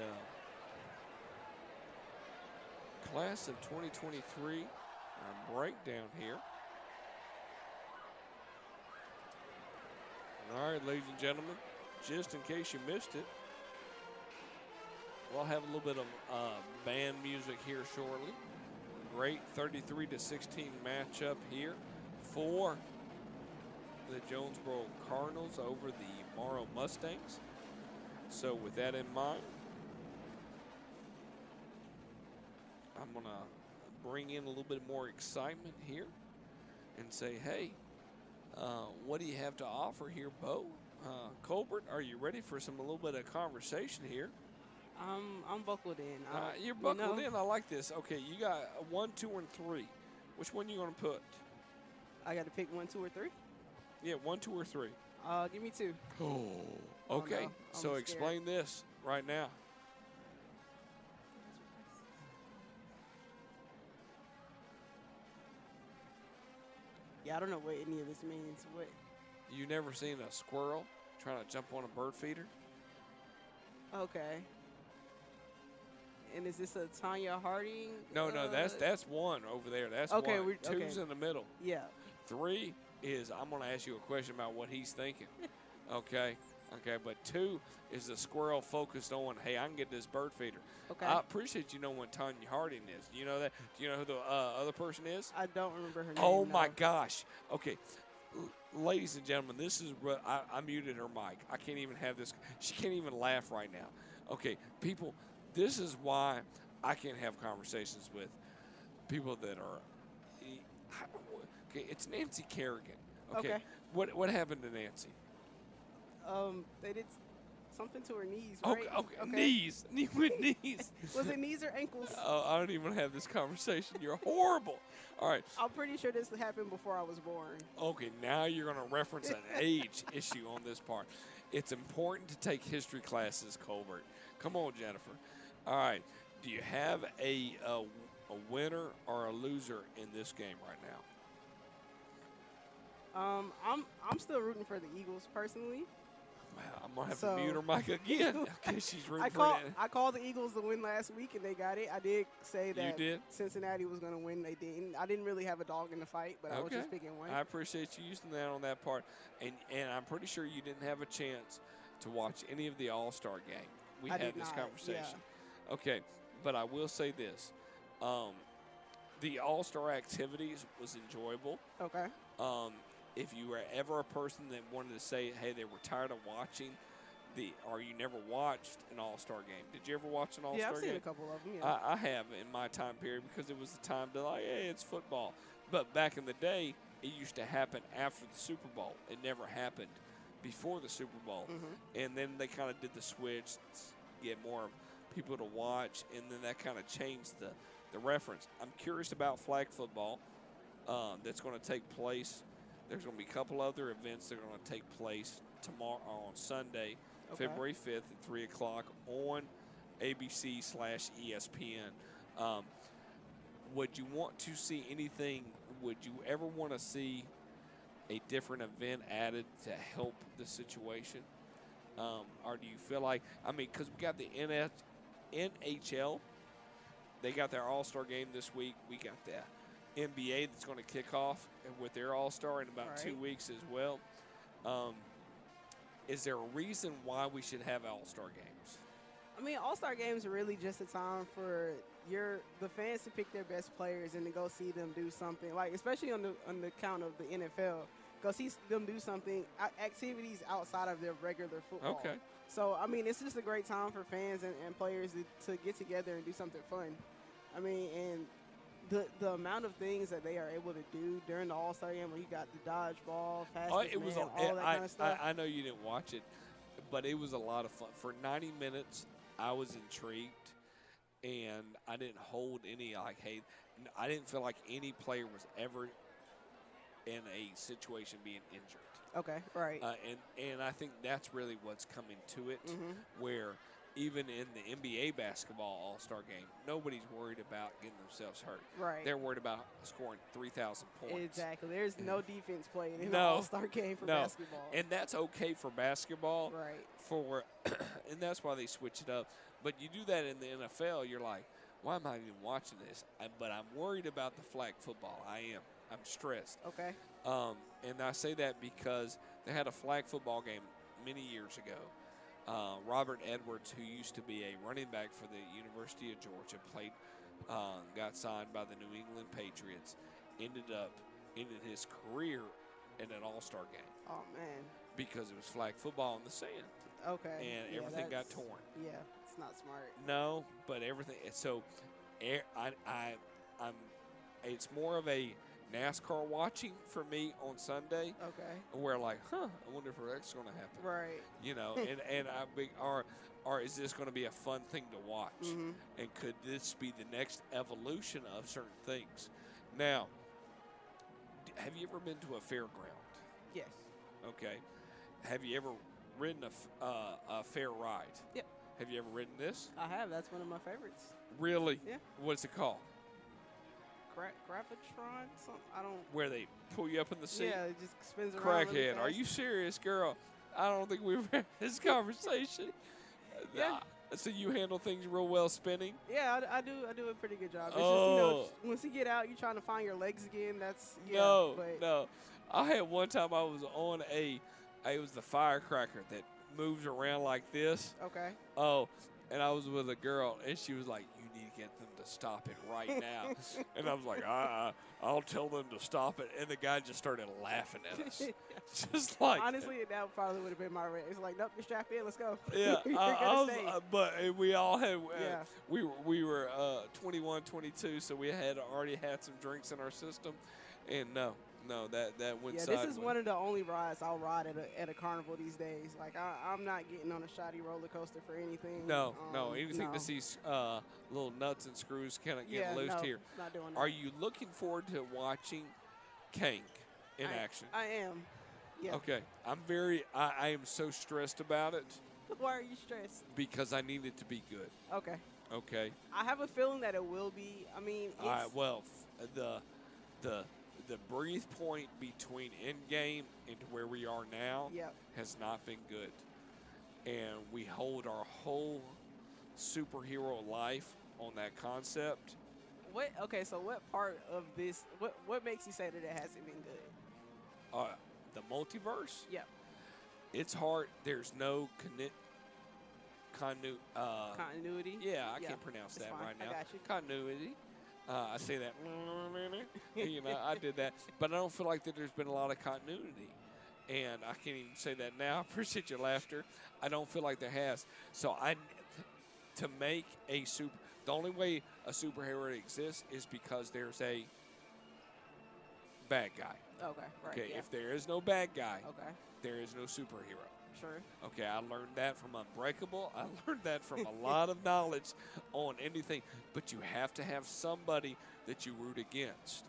class of 2023 breakdown here. All right, ladies and gentlemen, just in case you missed it, we'll have a little bit of band music here shortly. Great 33-16 matchup here for the Jonesboro Cardinals over the Morrow Mustangs. So with that in mind, I'm going to bring in a little bit more excitement here and say, hey, what do you have to offer here, Bo? Colbert, are you ready for a little bit of conversation here? I'm buckled in. You're buckled in. I like this. Okay, you got 1, 2, and 3. Which one you going to put? I got to pick 1, 2, or 3? Yeah, 1, 2, or 3. Give me 2. Oh, okay. No, so scared. explain this right now. Yeah, I don't know what any of this means. What? You never seen a squirrel trying to jump on a bird feeder? Okay. And is this a Tanya Harding? No, that's one over there. That's okay, one. Two's okay. in the middle. Yeah. 3 is I'm going to ask you a question about what he's thinking. Okay. Okay, but 2 is the squirrel focused on, hey, I can get this bird feeder. Okay. I appreciate you know what Tanya Harding is. Do you know that? Do you know who the other person is? I don't remember her name. Oh, no. my gosh. Okay. Ladies and gentlemen, this is what I muted her mic. I can't even have this. She can't even laugh right now. Okay, people, this is why I can't have conversations with people that are. Okay, it's Nancy Kerrigan. Okay. What happened to Nancy? They did something to her knees, right? Okay. Knees. Knees. Was it knees or ankles? I don't even have this conversation. You're horrible. All right. I'm pretty sure this happened before I was born. Okay, now you're going to reference an age issue on this part. It's important to take history classes, Colbert. Come on, Jennifer. All right. Do you have a winner or a loser in this game right now? I'm still rooting for the Eagles personally. Wow, I'm gonna have to mute her mic again. Okay, she's rooting for that. I called the Eagles to win last week, and they got it. I did say that you did? Cincinnati was going to win. They didn't. I didn't really have a dog in the fight, but I was just picking one. I appreciate you using that on that part, and I'm pretty sure you didn't have a chance to watch any of the All-Star game. We had this conversation. Yeah. Okay, but I will say this: the All-Star activities was enjoyable. Okay. If you were ever a person that wanted to say, hey, they were tired of watching or you never watched an All-Star game. Did you ever watch an All-Star game? Yeah, I've seen a couple of them, yeah. I have in my time period because it was the time to hey, it's football. But back in the day, it used to happen after the Super Bowl. It never happened before the Super Bowl. Mm-hmm. And then they kind of did the switch to get more people to watch, and then that kind of changed the reference. I'm curious about flag football that's going to take place. There's going to be a couple other events that are going to take place tomorrow on Sunday Okay. February 5th at 3 o'clock on ABC/ESPN. Would you want to see anything? Would you ever want to see a different event added to help the situation? Or do you feel like, I mean, because we got the NHL, they got their All-Star game this week. We got the NBA that's going to kick off with their All-Star in about 2 weeks as well. Is there a reason why we should have All-Star games? I mean, All-Star games are really just a time for the fans to pick their best players and to go see them do something. Like, especially on the count of the NFL, go see them do something, activities outside of their regular football. Okay. So, I mean, it's just a great time for fans and players to get together and do something fun. I mean, and the amount of things that they are able to do during the All-Star game, where you got the dodgeball, fastest man, all that kind of stuff. I know you didn't watch it, but it was a lot of fun. For 90 minutes, I was intrigued, and I didn't hold any, like, hey, I didn't feel like any player was ever in a situation being injured. Okay, right. And I think that's really what's coming to it, where even in the NBA basketball All-Star game, nobody's worried about getting themselves hurt. Right. They're worried about scoring 3,000 points. Exactly. There's no defense played in the No. All-Star game for basketball. And that's okay for basketball. Right. And that's why they switch it up. But you do that in the NFL, you're like, why am I even watching this? But I'm worried about the flag football. I am. I'm stressed. Okay. And I say that because they had a flag football game many years ago. Robert Edwards, who used to be a running back for the University of Georgia, got signed by the New England Patriots, ended his career in an All-Star game. Oh, man. Because it was flag football in the sand. Okay. And everything got torn. Yeah, it's not smart. No, but everything. So, it's more of a NASCAR watching for me on Sunday. Okay. Where like, I wonder if that's going to happen. Right. You know, or is this going to be a fun thing to watch? And could this be the next evolution of certain things? Now, have you ever been to a fairground? Yes. Okay. Have you ever ridden a fair ride? Yep. Have you ever ridden this? I have. That's one of my favorites. Really? Yeah. What's it called? Graphitron? Something. I don't. Where they pull you up in the seat? Yeah, it just spins around. Crackhead. Really fast. Are you serious, girl? I don't think we've had this conversation. Yeah. So you handle things real well spinning? Yeah, I do a pretty good job. It's just, you know, once you get out, you're trying to find your legs again. That's No. I had one time I was on it was the firecracker that moves around like this. Okay. Oh, and I was with a girl, and she was like, "You need to get them to stop it right now." And I was like, I'll tell them to stop it. And the guy just started laughing at us. Just like, honestly, that probably would have been my rate. It's like, nope, you're strapped in. Let's go. Yeah, but we all had. Yeah. We were 21, 22, so we had already had some drinks in our system, and no, that went sideways. This is one of the only rides I'll ride at a carnival these days. Like, I'm not getting on a shoddy roller coaster for anything. No, anything to see little nuts and screws kind of get loose here. Not doing that. Are you looking forward to watching Kank in action? I am. Yeah. Okay, I am so stressed about it. Why are you stressed? Because I need it to be good. Okay. Okay. I have a feeling that it will be. I mean, the breathe point between Endgame and to where we are now has not been good. And we hold our whole superhero life on that concept. So what part of this, what makes you say that it hasn't been good? The multiverse? Yeah. It's hard. There's no continuity? Yeah, I can't pronounce that fine. right now. I got you. Continuity. I say that, you know, I did that. But I don't feel like that there's been a lot of continuity. And I can't even say that now. I appreciate your laughter. I don't feel like there has. So to make the only way a superhero exists is because there's a bad guy. Okay, right. Okay, yeah. if there is no bad guy, there is no superhero. Sure. Okay, I learned that from Unbreakable. I learned that from a lot of knowledge on anything. But you have to have somebody that you root against.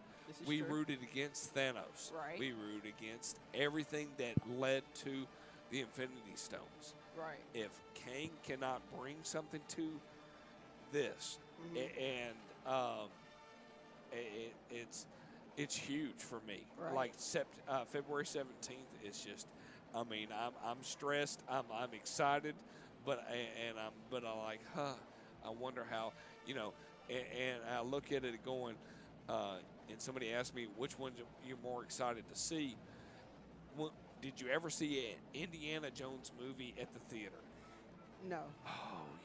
We rooted against Thanos. Right. We rooted against everything that led to the Infinity Stones. Right. If Kane cannot bring something to this, and it's huge for me. Right. Like February 17th is just. I mean, I'm stressed. I'm excited, but I'm like, I wonder how, and I look at it going, and somebody asked me which one you're more excited to see. Well, did you ever see an Indiana Jones movie at the theater? No. Oh,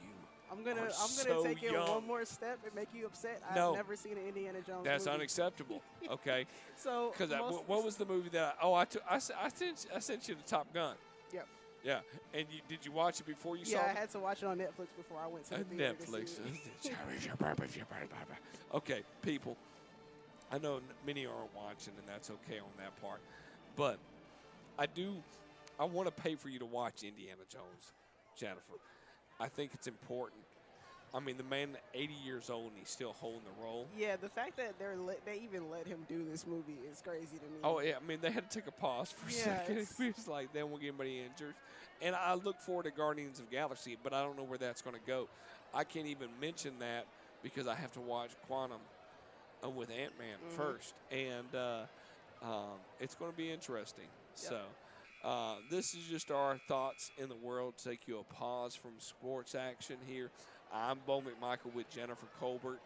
you. I'm gonna so take it young. one more step and make you upset. No. I've never seen an Indiana Jones That's movie. unacceptable. Okay. So Because what was the movie that I sent you to Top Gun. Yep. Yeah. And did you watch it before you saw Yeah, it? I had to watch it on Netflix before I went to the theater. Netflix. To see it. Okay, people. I know many aren't watching, and that's okay on that part. But I want to pay for you to watch Indiana Jones, Jennifer. I think it's important. I mean, the man 80 years old and he's still holding the role. Yeah, the fact that they even let him do this movie is crazy to me. Oh, yeah. I mean, they had to take a pause for a second. It was like, they won't get anybody injured. And I look forward to Guardians of the Galaxy, but I don't know where that's going to go. I can't even mention that because I have to watch Quantum with Ant-Man first. And it's going to be interesting. Yep. So this is just our thoughts in the world. Take you a pause from sports action here. I'm Bo McMichael with Jennifer Colbert.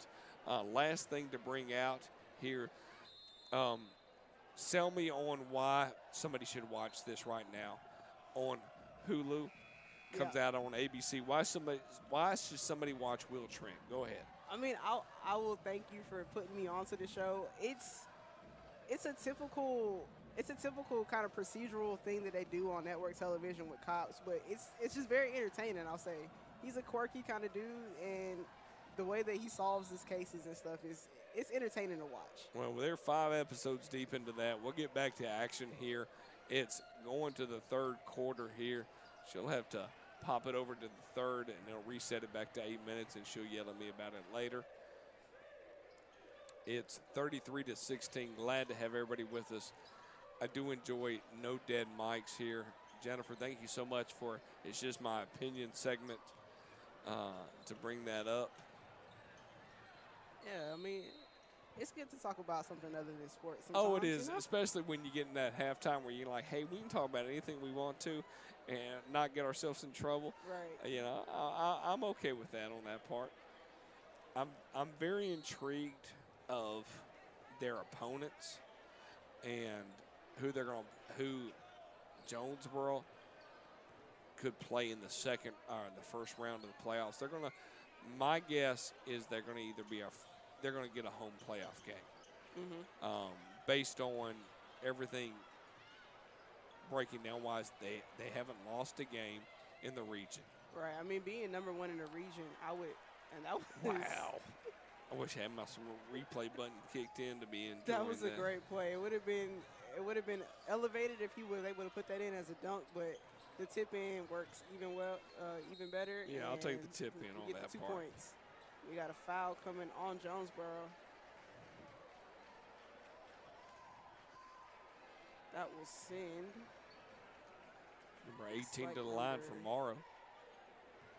Last thing to bring out here, sell me on why somebody should watch this right now on Hulu. Comes out on ABC. Why should somebody watch Will Trent? Go ahead. I mean, I will thank you for putting me onto the show. It's a typical kind of procedural thing that they do on network television with cops, but it's just very entertaining. I'll say he's a quirky kind of dude, and the way that he solves his cases and stuff it's entertaining to watch. Well, they're 5 episodes deep into that. We'll get back to action here. It's going to the third quarter here. She'll have to pop it over to the third, and they'll reset it back to 8 minutes, and she'll yell at me about it later. It's 33-16. Glad to have everybody with us. I do enjoy no dead mics here. Jennifer, thank you so much for It's Just My Opinion segment to bring that up. Yeah, I mean, it's good to talk about something other than sports. Oh, it is, you know? especially when you get in that halftime where you're like, hey, we can talk about anything we want to and not get ourselves in trouble. Right. You know, I'm okay with that on that part. I'm very intrigued of their opponents and who Jonesboro could play in the second or the first round of the playoffs. My guess is they're going to either they're going to get a home playoff game, based on everything breaking down wise. They haven't lost a game in the region. Right. I mean, being number one in the region, Wow. I wish I had my replay button kicked in to be in. That was a great play. It would have been elevated if he was able to put that in as a dunk, but the tip in works even better. Yeah, I'll take the tip in on get that the 2 part. points. We got a foul coming on Jonesboro. That will send. Number 18 to the line for Morrow.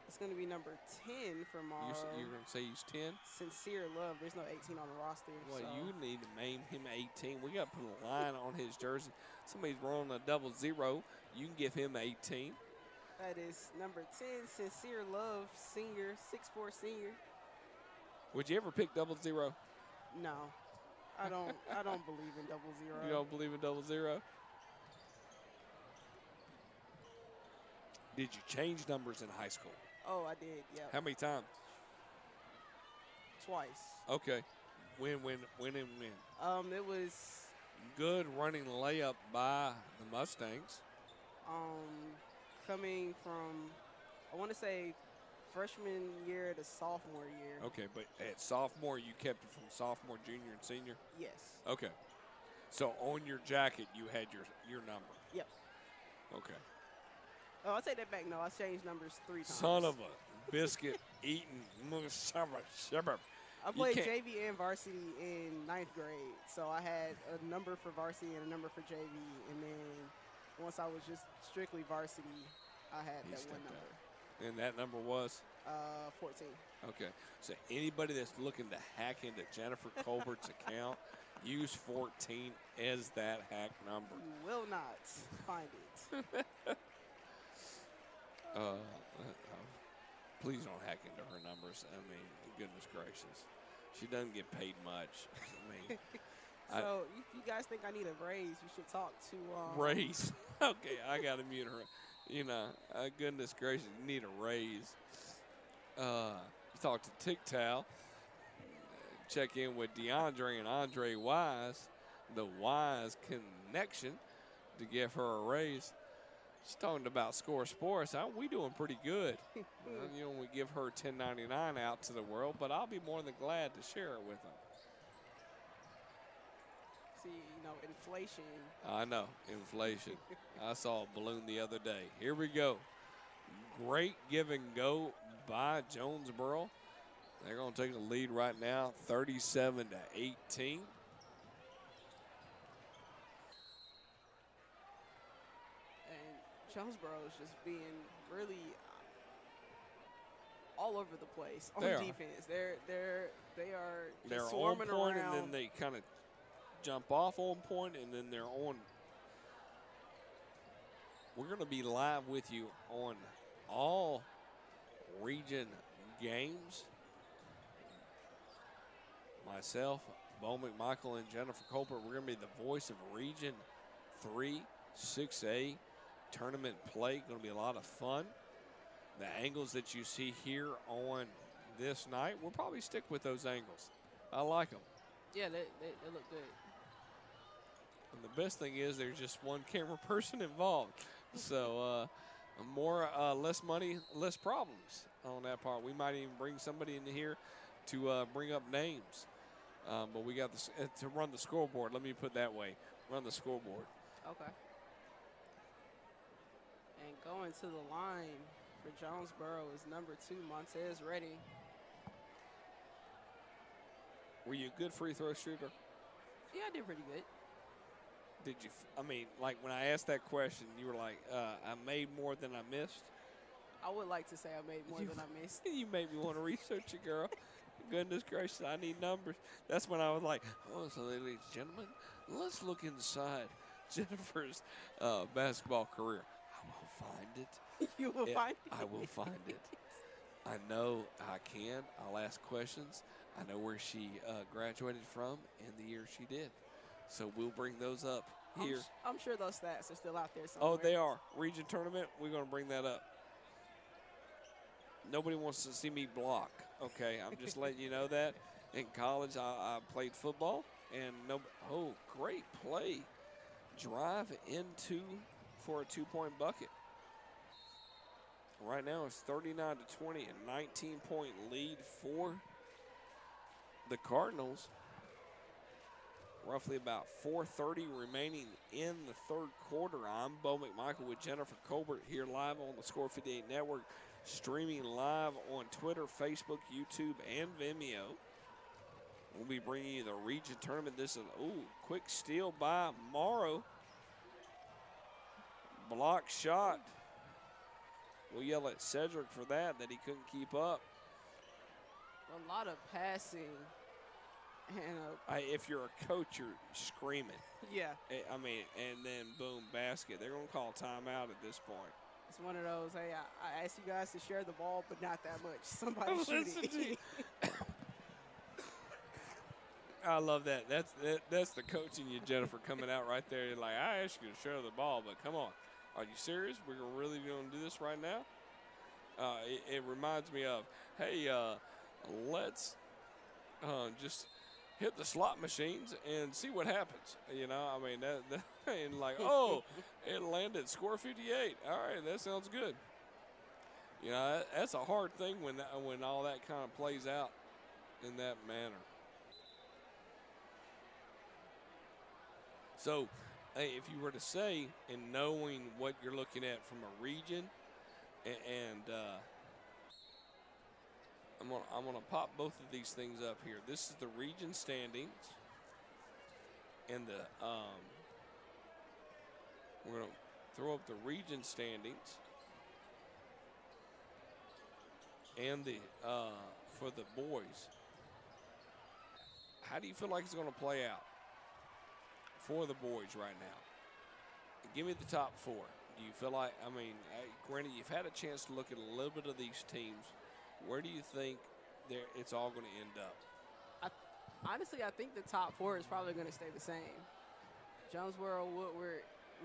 It's going to be number 10 for Morrow. You're going to say he's 10? Sincere Love. There's no 18 on the roster. Well, so. you need to name him 18. We got to put a line on his jersey. Somebody's rolling a 00. You can give him 18. That is number 10, Sincere Love, senior, 6'4" senior. Would you ever pick 00? No, I don't believe in 00. You don't believe in 00? Did you change numbers in high school? Oh, I did, yeah. How many times? Twice. Okay. When? It was good running layup by the Mustangs. Coming from, I want to say, freshman year to sophomore year. Okay, but at sophomore, you kept it from sophomore, junior, and senior? Yes. Okay. So on your jacket, you had your number? Yep. Okay. Oh, I'll take that back. No, I changed numbers 3 times. Son of a biscuit eating suburb. I played JV and varsity in 9th grade, so I had a number for varsity and a number for JV, and then once I was just strictly varsity, I had He that stepped one number. out. And that number was? 14. Okay. So anybody that's looking to hack into Jennifer Colbert's account, use 14 as that hack number. You will not find it. Please don't hack into her numbers. I mean, goodness gracious. She doesn't get paid much. I mean, So if you guys think I need a raise, you should talk to raise. Okay, I got to mute her. You know, goodness gracious, you need a raise. You talk to TikTok. Check in with DeAndre and Andre Wise, the Wise connection, to give her a raise. She's talking about Score Sports. We doing pretty good. You know, we give her $10.99 out to the world, but I'll be more than glad to share it with them. See, you know, inflation. I know, inflation. I saw a balloon the other day. Here we go. Great give and go by Jonesboro. They're going to take the lead right now, 37-18. Jonesboro is just being really all over the place on defense. They're swarming on point, around. and then they kind of jump off on point, and then they're on. We're going to be live with you on all region games. Myself, Bo McMichael, and Jennifer Colbert, we're going to be the voice of Region 3, 6A. Tournament play, going to be a lot of fun. The angles that you see here on this night, we'll probably stick with those angles. I like them. Yeah, they look good. And the best thing is there's just one camera person involved. So less money, less problems on that part. We might even bring somebody in here to bring up names. But we got to run the scoreboard. Let me put it that way. Run the scoreboard. Okay. And going to the line for Jonesboro is number 2, Montez Reddy. Were you a good free throw shooter? Yeah, I did pretty good. Did you, like when I asked that question, you were like, I made more than I missed? I would like to say I made more than I missed. You made me want to research it, girl. Goodness gracious, I need numbers. That's when I was like, oh, so ladies and gentlemen, let's look inside Jennifer's basketball career. I will find it. You will find it? I will find it. I know I can. I'll ask questions. I know where she graduated from and the year she did. So we'll bring those up here. I'm sure those stats are still out there somewhere. Oh, they are. Region tournament, we're going to bring that up. Nobody wants to see me block. Okay, I'm just letting you know that. In college, I played football, and great play. Drive into for a 2-point bucket. Right now it's 39-20, a 19-point lead for the Cardinals. Roughly about 4:30 remaining in the third quarter. I'm Bo McMichael with Jennifer Colbert here live on the Score 58 Network, streaming live on Twitter, Facebook, YouTube, and Vimeo. We'll be bringing you the region tournament. This is quick steal by Morrow. Block shot. We'll yell at Cedric for that he couldn't keep up. A lot of passing. And if you're a coach, you're screaming. Yeah. And then boom, basket. They're going to call timeout at this point. It's one of those, hey, I asked you guys to share the ball, but not that much. Somebody shoot it. I love that. That's the coach in you, Jennifer, coming out right there. You're like, I asked you to share the ball, but come on. Are you serious? We're really going to do this right now? It reminds me of, hey, let's just hit the slot machines and see what happens. You know, and like, oh, it landed score 58. All right, that sounds good. You know, that's a hard thing when all that kind of plays out in that manner. So, hey, if you were to say, in knowing what you're looking at from a region, and I'm gonna pop both of these things up here. This is the region standings, and we're gonna throw up the region standings and the for the boys. How do you feel like it's going to play out for the boys right now? Give me the top four. Do you feel like, I mean, granted, you've had a chance to look at a little bit of these teams. Where do you think it's all going to end up? Honestly, I think the top four is probably going to stay the same. Jonesboro, Woodward,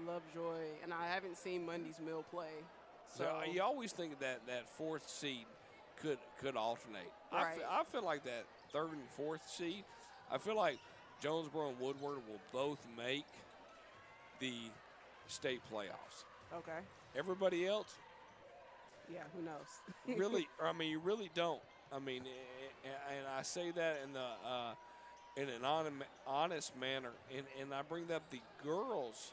Lovejoy, and I haven't seen Mundy's Mill play. So you always think that fourth seed could alternate. Right. I feel like that third and fourth seed, I feel like Jonesboro and Woodward will both make the state playoffs. Okay. Everybody else, yeah, who knows? really, I mean, you really don't. I mean, and I say that in an honest manner, and I bring up the girls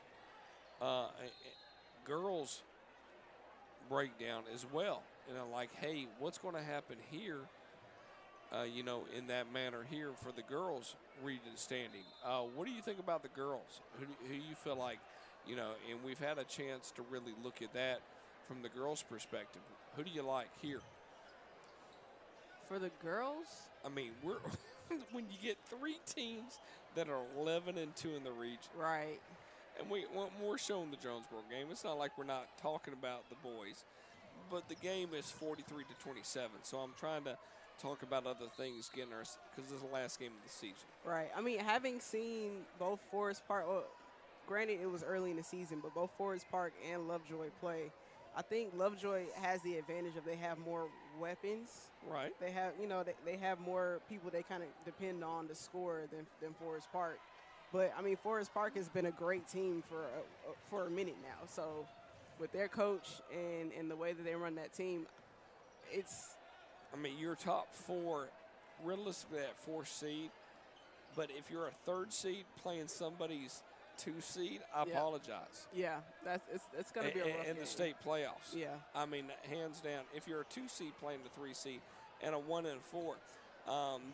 breakdown as well. And I'm like, hey, what's going to happen here? In that manner here for the girls region standing. What do you think about the girls? Who you feel like, and we've had a chance to really look at that from the girls' perspective. Who do you like here? For the girls? I mean, we're when you get three teams that are 11-2 in the region. Right. And we're showing the Jonesboro game. It's not like we're not talking about the boys, but the game is 43-27. So I'm trying to talk about other things, because this is the last game of the season. Right. I mean, having seen both Forest Park, well, granted it was early in the season, but both Forest Park and Lovejoy play, I think Lovejoy has the advantage of they have more weapons. Right. They have, they have more people they kind of depend on to score than Forest Park. But, I mean, Forest Park has been a great team for a minute now. So, with their coach and the way that they run that team, it's – I mean, your top four, realistically at fourth seed, but if you're a third seed playing somebody's 2 seed, I apologize. Yeah, it's going to be a rough game. In the state playoffs. Yeah. I mean, hands down, if you're a 2 seed playing the 3 seed and a 1 and 4,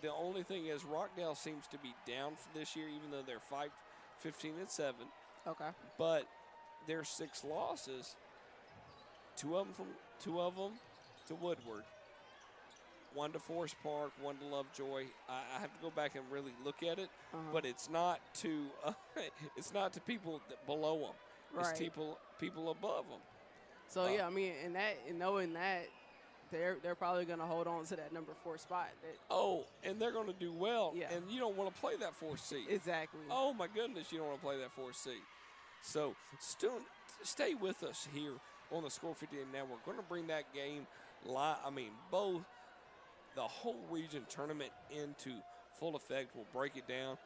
the only thing is Rockdale seems to be down for this year, even though they're 15-7. Okay. But their 6 losses, two of them to Woodward, 1 to Forest Park, 1 to Lovejoy. I have to go back and really look at it, but it's not to people below them. Right. It's people above them. So yeah, I mean, and knowing that, they're probably going to hold on to that number 4 spot. And they're going to do well. Yeah. And you don't want to play that 4th seed. Exactly. Oh my goodness, you don't want to play that 4th seed. So stay with us here on the Score 58 Network. We're going to bring that game live. I mean, both. The whole region tournament into full effect. We'll break it down,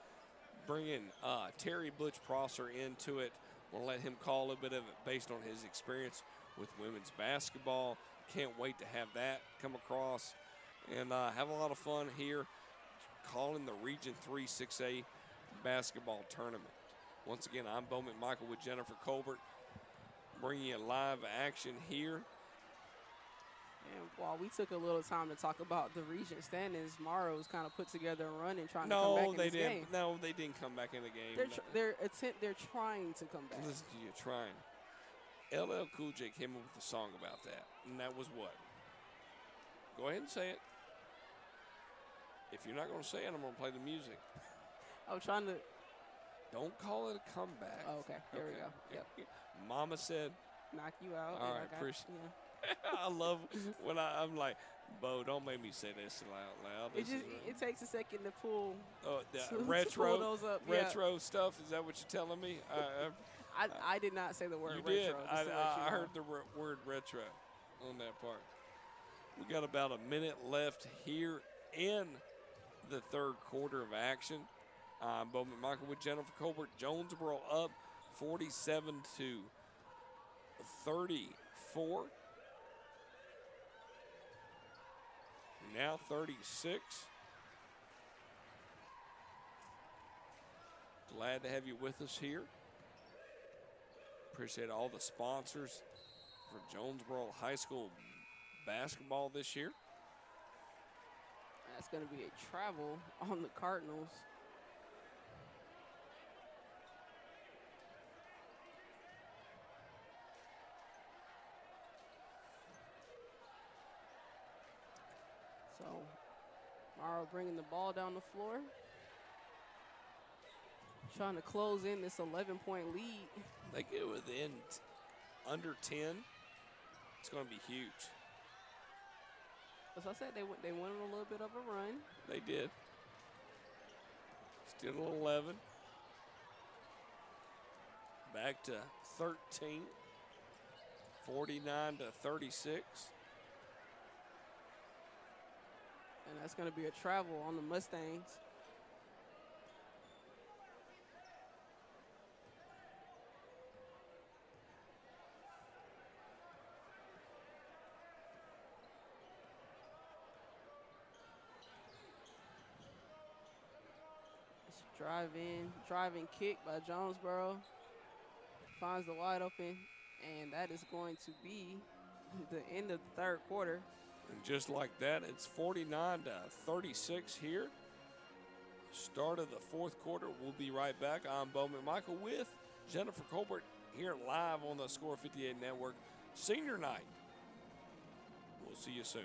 bring in Terry Butch Prosser into it. We'll let him call a little bit of it based on his experience with women's basketball. Can't wait to have that come across and have a lot of fun here calling the Region 3 6A basketball tournament. Once again, I'm Bowman Michael with Jennifer Colbert, bringing you live action here. And while we took a little time to talk about the region standings, Morrow's kind of put together a run and trying to come back in this game. No, they didn't come back in the game. They're trying to come back. Listen to you, trying. LL Cool J came up with a song about that, and that was what? Go ahead and say it. If you're not going to say it, I'm going to play the music. I was trying to. Don't call it a comeback. Oh, okay. Here we go. Yep. Mama said. Knock you out. All right, appreciate it. Yeah. I love when I'm like, Bo, don't make me say this out loud. It takes a second to pull. Retro, pull those up. retro stuff. Is that what you're telling me? I did not say the word you retro. Did. I heard the word retro on that part. We got about a minute left here in the third quarter of action. I'm Bo McMichael with Jennifer Colbert. Jonesboro up 47-34. Now 36. Glad to have you with us here. Appreciate all the sponsors for Jonesboro High School basketball this year. That's going to be a travel on the Cardinals. So Morrow bringing the ball down the floor. Trying to close in this 11-point lead. They get within under 10. It's going to be huge. As I said, they went on a little bit of a run. They did. Still 11. Back to 13. 49 to 36. And that's going to be a travel on the Mustangs. Driving kick by Jonesboro. Finds the wide open, and that is going to be the end of the third quarter. And just like that, it's 49 to 36 here. Start of the fourth quarter. We'll be right back. I'm Bo McMichael with Jennifer Colbert here live on the Score 58 Network. Senior night. We'll see you soon.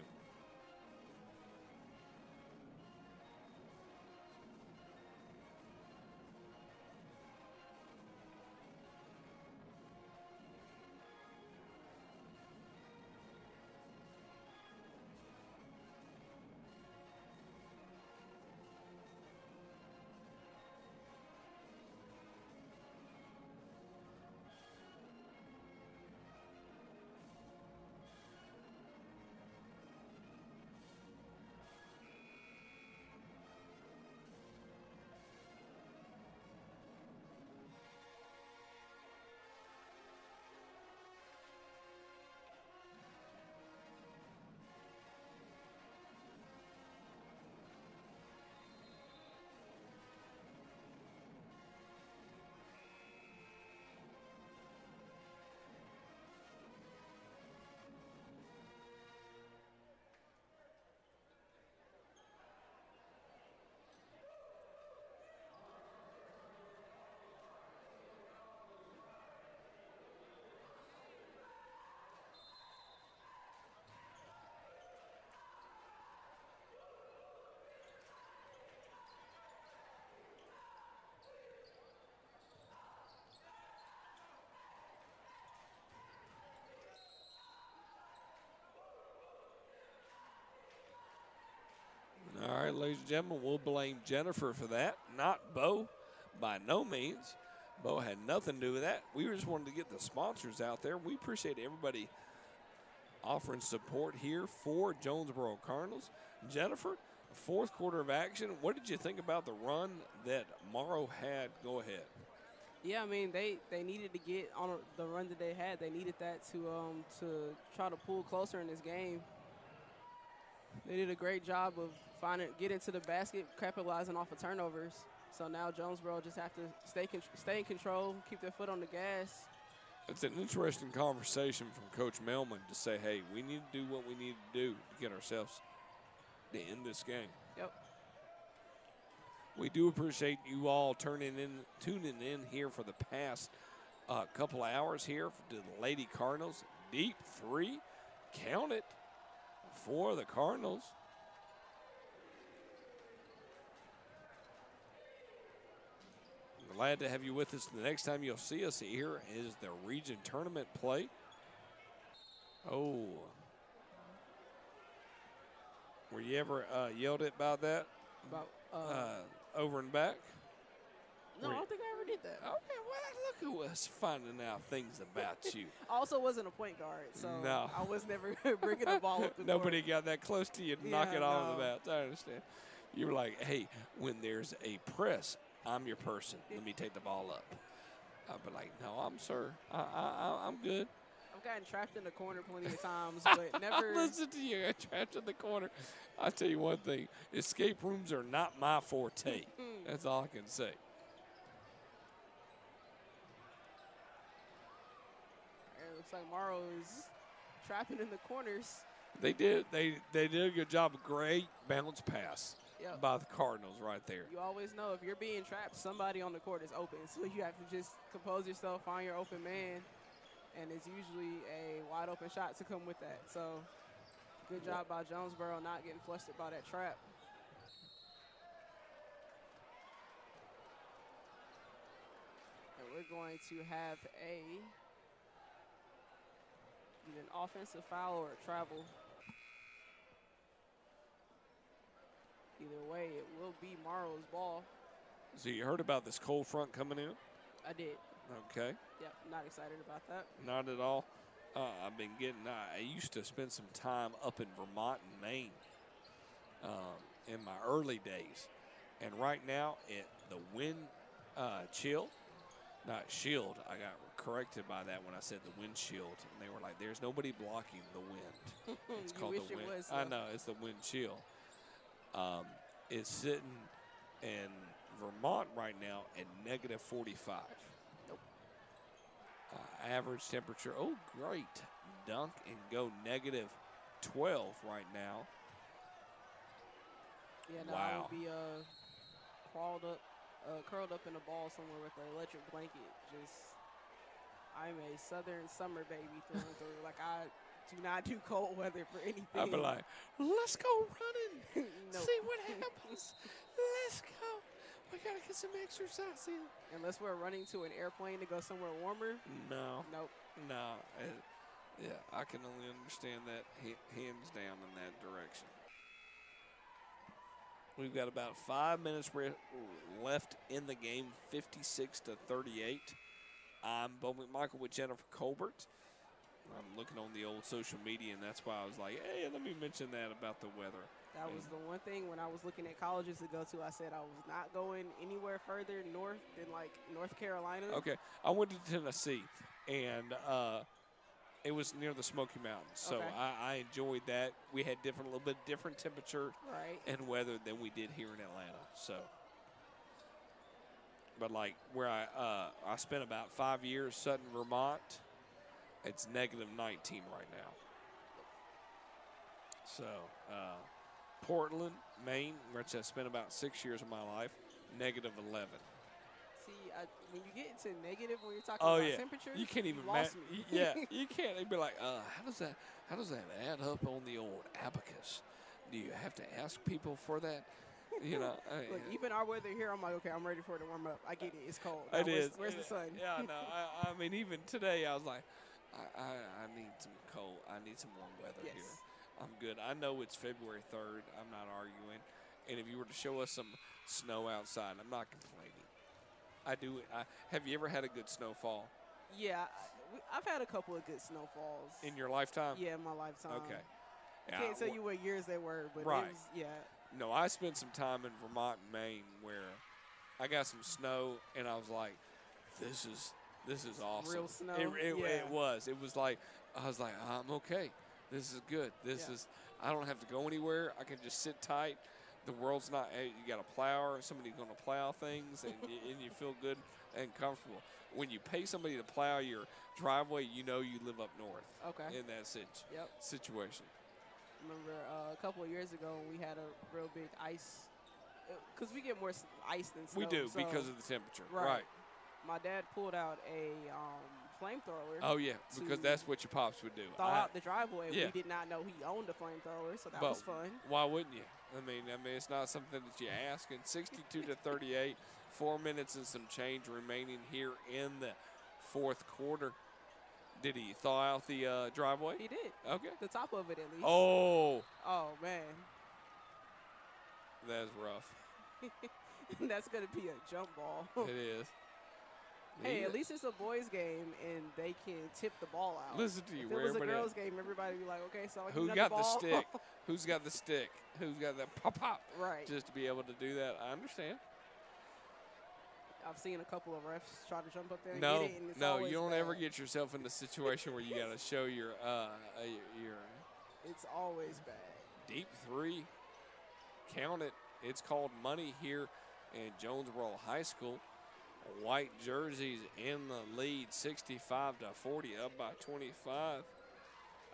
All right, ladies and gentlemen, we'll blame Jennifer for that, not Bo, by no means. Bo had nothing to do with that. We just wanted to get the sponsors out there. We appreciate everybody offering support here for Jonesboro Cardinals. Jennifer, fourth quarter of action. What did you think about the run that Morrow had? Go ahead. Yeah, I mean, they needed to get on the run that they had. They needed that to try to pull closer in this game. They did a great job of getting to the basket, capitalizing off of turnovers. So now Jonesboro just have to stay in control, keep their foot on the gas. It's an interesting conversation from Coach Melman to say, hey, we need to do what we need to do to get ourselves to end this game. Yep. We do appreciate you all tuning in here for the past couple of hours here to the Lady Cardinals. Deep three, count it, for the Cardinals. Glad to have you with us. The next time you'll see us here is the region tournament play. Oh. Were you ever yelled at about that? About over and back? No, I don't think I ever did that. Okay, well, look at us finding out things about you. I also wasn't a point guard, so no. I was never bringing the ball up the Nobody court. got that close to you to knock it off the bat. I understand. You were like, hey, when there's a press, I'm your person. Let me take the ball up. I'd be like, no, I'm sir. I'm good. I've gotten trapped in the corner plenty of times, but never. Listen to you, got trapped in the corner. I'll tell you one thing. Escape rooms are not my forte. That's all I can say. It looks like Morrow is trapping in the corners. They did. They did a good job. Great bounce pass. Yep. By the Cardinals right there. You always know if you're being trapped, somebody on the court is open. So you have to just compose yourself, find your open man, and it's usually a wide open shot to come with that. So Good job by Jonesboro not getting flustered by that trap. And we're going to have either an offensive foul or a travel. Either way, it will be Morrow's ball. So you heard about this cold front coming in? I did. Okay. Yep, not excited about that. Not at all. I've been I used to spend some time up in Vermont and Maine in my early days. And right now, the wind chill, not shield. I got corrected by that when I said the wind shield. And they were like, there's nobody blocking the wind. It's called the wind. Was, I know, it's the wind chill. It's sitting in Vermont right now at negative 45. Nope. Average temperature, oh, great. Dunk and go negative 12 right now. Yeah, no, wow. I would be curled up in a ball somewhere with an electric blanket. I'm a southern summer baby through and through. Like, I do not do cold weather for anything. I'd be like, let's go running. Nope. See what happens. Let's go. We got to get some exercise in. Unless we're running to an airplane to go somewhere warmer. No. Nope. No. Yeah, I can only understand that hands down in that direction. We've got about 5 minutes left in the game, 56-38. I'm Bo McMichael with Jennifer Colbert. I'm looking on the old social media, and that's why I was like, hey, let me mention that about the weather. That was the one thing when I was looking at colleges to go to. I said I was not going anywhere further north than, like, North Carolina. Okay. I went to Tennessee, and it was near the Smoky Mountains. So Okay. I enjoyed that. We had a little bit different temperature Right. and weather than we did here in Atlanta. So, but like where I spent about 5 years, Sutton, Vermont, it's negative 19 right now. So, Portland, Maine, which I spent about 6 years of my life, negative 11. See, when you get into negative, when you're talking Oh about yeah, temperature, you can't even lost me. Yeah, you can't. They'd be like, how does that add up on the old abacus? Do you have to ask people for that? You know. Look, even our weather here, I'm like, okay, I'm ready for it to warm up. I get it. It's cold. It is. Where's the sun? Yeah, no. I mean, even today, I was like, I need some cold. I need some warm weather Yes. here. I'm good. I know it's February 3rd. I'm not arguing. And if you were to show us some snow outside, I'm not complaining. I do. Have you ever had a good snowfall? Yeah, I've had a couple of good snowfalls. In your lifetime? Yeah, in my lifetime. Okay. I can't tell you what years they were, but Right. it was, yeah. No, I spent some time in Vermont and Maine where I got some snow, and I was like, this is awesome. Real snow? It Yeah. was. It was like, I was like, I'm okay. This is good. I don't have to go anywhere. I can just sit tight. The world's not, hey, you got a plower, somebody's going to plow things, and you feel good and comfortable. When you pay somebody to plow your driveway, you know you live up north. Okay. In that situation. Remember a couple of years ago when we had a real big ice, because we get more ice than snow. We do so, because of the temperature. Right. My dad pulled out a flamethrower. Oh, yeah, because that's what your pops would do. Thaw out the driveway. Yeah. We did not know he owned a flamethrower, so that was fun. Why wouldn't you? I mean, it's not something that you ask. And 62-38, 4 minutes and some change remaining here in the fourth quarter. Did he thaw out the driveway? He did. Okay. The top of it, at least. Oh, man. that's rough. That's going to be a jump ball. It is. Hey, Yeah. at least it's a boys' game, and they can tip the ball out. Listen to you. If it was a girls' game, everybody would be like, okay, so who got the stick? Who's got the stick? Who's got that pop? Right. Just to be able to do that. I understand. I've seen a couple of refs try to jump up there and No, get it, and it's no, always you don't bad. ever get yourself in the situation where you got to show your It's always bad. deep three. Count it. It's called money here in Jonesboro High School. White jerseys in the lead, 65-40, up by 25.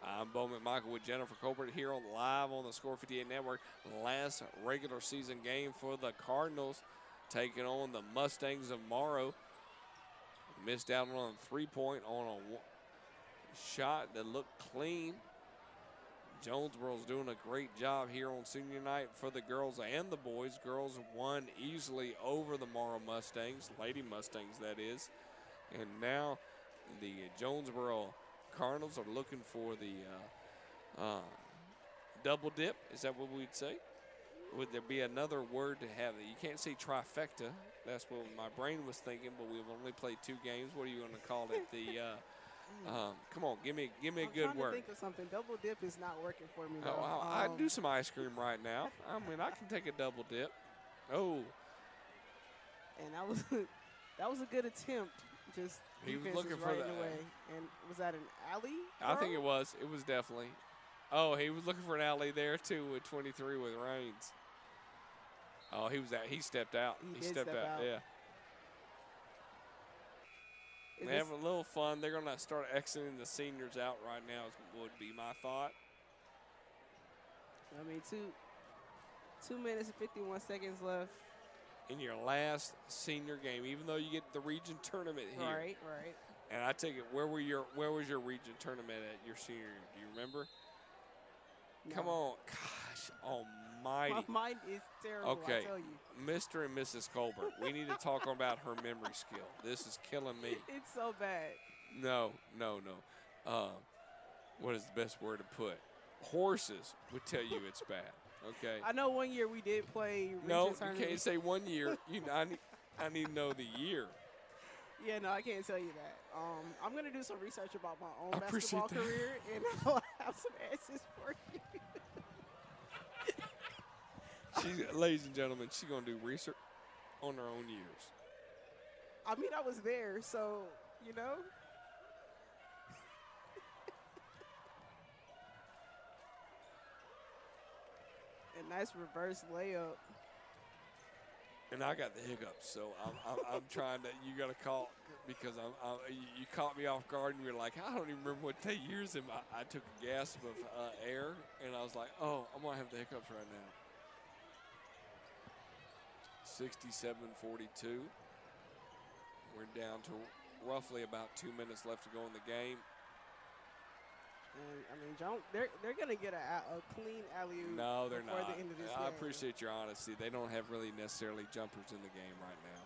I'm Bo McMichael with Jennifer Colbert here live on the Score 58 Network. Last regular season game for the Cardinals, taking on the Mustangs of Morrow. Missed out on a 3-point on a shot that looked clean. Jonesboro's doing a great job here on senior night for the girls and the boys. Girls won easily over the Morrow Mustangs, Lady Mustangs that is. And now the Jonesboro Cardinals are looking for the double dip. Is that what we'd say? Would there be another word to have? You can't say trifecta. That's what my brain was thinking, but we've only played 2 games. What are you going to call it? The come on, give me a good I'm trying word. to think of something. Double dip is not working for me, though. Oh, I'd do some ice cream right now. I mean, I can take a double dip. Oh. And that was a good attempt. Just He was defense looking was for right the- in the way. And was that an alley? I think throw? it was. It was definitely. Oh, he was looking for an alley there, too, with 23 with Raines. Oh, he was out. He stepped out. He He did stepped step out. Yeah. They have a little fun. They're going to start exiting the seniors out right now, would be my thought. I mean, 2 minutes and 51 seconds left. In your last senior game, even though you get the region tournament here. Right. And I take it, where was your region tournament at your senior year? Do you remember? No. Come on. Gosh almighty. My mind is terrible, Okay. I tell you. Mr. and Mrs. Colbert, we need to talk about her memory skill. This is killing me. It's so bad. No. What is the best word to put? Horses would tell you it's bad. Okay. I know one year we did play No, region you tournament. can't say 1 year. I need to know the year. Yeah, no, I can't tell you that. I'm going to do some research about my own I appreciate basketball that. career, and I'll have some answers for you. Ladies and gentlemen, she's going to do research on her own years. I mean, I was there, so, you know. A nice reverse layup. And I got the hiccups, so I'm trying to. You got to call because you caught me off guard, and you're like, I don't even remember what day years am. I took a gasp of air, and I was like, oh, I'm gonna have the hiccups right now. 67-42. We're down to roughly about 2 minutes left to go in the game. And, I mean, they're going to get a clean alley-oop No, they're before not. the end of this I game. appreciate your honesty. They don't have really necessarily jumpers in the game right now.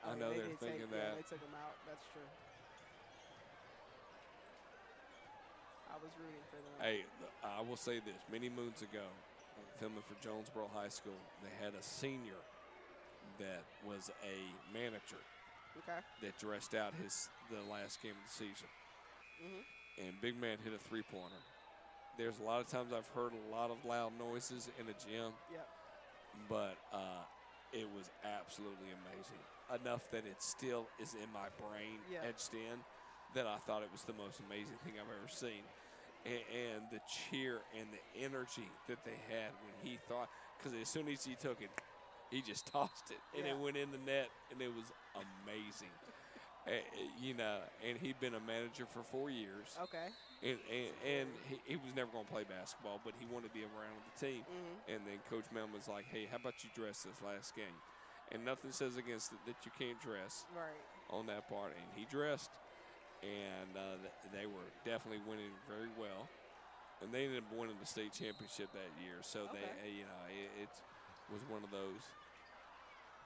Oh, I know they they're did thinking Yeah, that. they took them out. That's true. I was rooting for them. Hey, I will say this. Many moons ago, filming for Jonesboro High School, they had a senior that was a manager Okay. that dressed out the last game of the season. Mm-hmm. And big man hit a three-pointer. There's a lot of times I've heard a lot of loud noises in a gym, Yep. but it was absolutely amazing. Enough that it still is in my brain, Yeah. etched in, that I thought it was the most amazing thing I've ever seen. And the cheer and the energy that they had when he thought, because as soon as he took it, he just tossed it, and Yeah. it went in the net, and it was amazing. And he'd been a manager for 4 years. Okay. And he was never going to play basketball, but he wanted to be around the team. Mm-hmm. And then Coach Mem was like, hey, how about you dress this last game? And nothing says against it that you can't dress Right. on that part. And he dressed, and they were definitely winning very well. And they ended up winning the state championship that year. So Okay. it was one of those.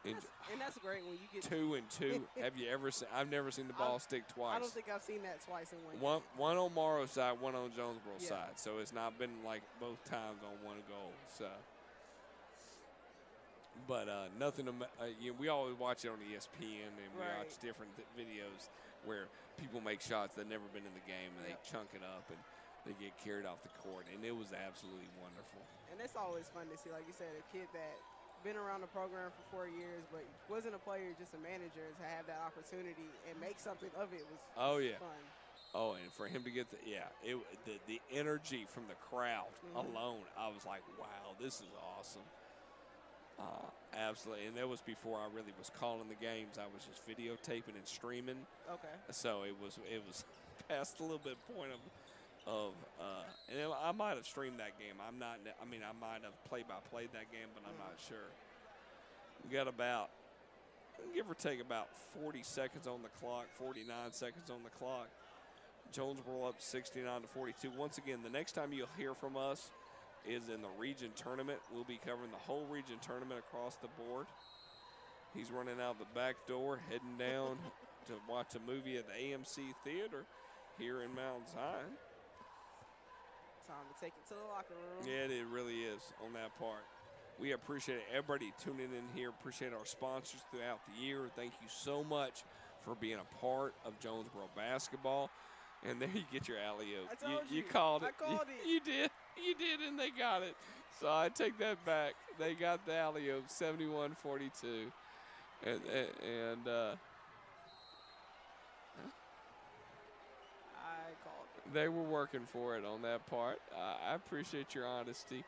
And that's great when you get 2 and 2. Have you ever seen? I've never seen the ball stick twice. I don't think I've seen that twice in one. One on Morrow's side, one on Jonesboro's Yeah. side. So it's not been like both times on one goal. So, but nothing. We always watch it on ESPN, and we Right. watch different videos where people make shots that never been in the game, and Yep. they chunk it up and they get carried off the court, and it was absolutely wonderful. And it's always fun to see, like you said, a kid that been around the program for 4 years, but wasn't a player, just a manager, to have that opportunity and make something of it was Oh, yeah. fun. Oh, and for him to get the energy from the crowd alone, I was like, wow, this is awesome. Absolutely, and that was before I really was calling the games. I was just videotaping and streaming. Okay. So it was past a little bit point of and I might have streamed that game. I might have play-by-played that game, but I'm not sure. We got about, give or take, about 40 seconds on the clock, 49 seconds on the clock. Jonesboro up 69-42. Once again, the next time you'll hear from us is in the region tournament. We'll be covering the whole region tournament across the board. He's running out the back door, heading down to watch a movie at the AMC Theater here in Mount Zion. Time to take it to the locker room. Yeah, it really is on that part. We appreciate everybody tuning in here. Appreciate our sponsors throughout the year. Thank you so much for being a part of Jonesboro basketball. And there you get your alley-oop. I told you. You called it. I called it. You did. You did, and they got it. So I take that back. They got the alley-oop, 71-42. And I called it. they were working for it on that part. I appreciate your honesty.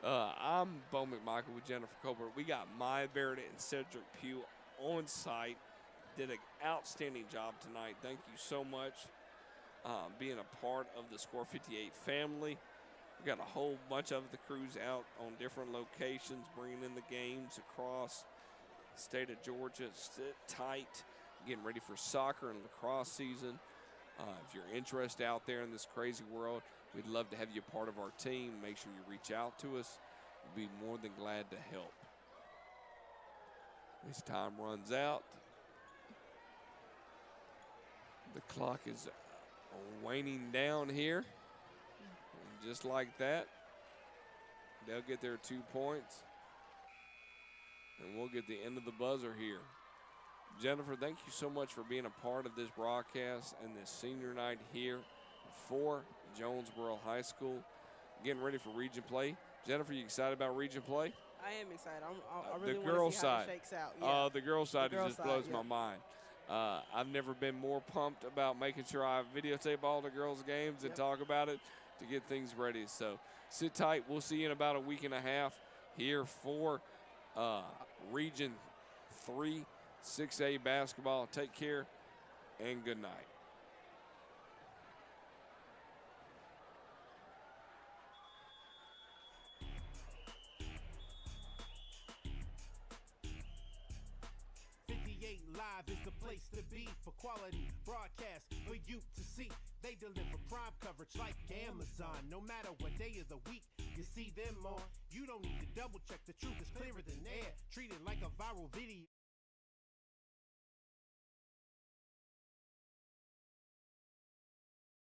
I'm Bo McMichael with Jennifer Colbert. We got Maya Barrett and Cedric Pugh on site. Did an outstanding job tonight. Thank you so much being a part of the Score 58 family. We got a whole bunch of the crews out on different locations, bringing in the games across the state of Georgia. Sit tight, getting ready for soccer and lacrosse season. If you're interested out there in this crazy world, we'd love to have you a part of our team. Make sure you reach out to us. We'll be more than glad to help. As time runs out, the clock is waning down here. And just like that, they'll get their 2 points. And we'll get the end of the buzzer here. Jennifer, thank you so much for being a part of this broadcast and this senior night here for Jonesboro High School. Getting ready for region play. Jennifer, you excited about region play? I am excited. I really the girls' want to see how side. it shakes out. Yeah. The girls' side girls' just side, blows yeah. my mind. I've never been more pumped about making sure I videotape all the girls' games and talk about it to get things ready. So sit tight. We'll see you in about a week and a half here for Region 3 6A basketball. Take care and good night. Live is the place to be for quality broadcast for you to see. They deliver prime coverage like Amazon. No matter what day of the week you see them on, you don't need to double check. The truth is clearer than air. Treat it like a viral video.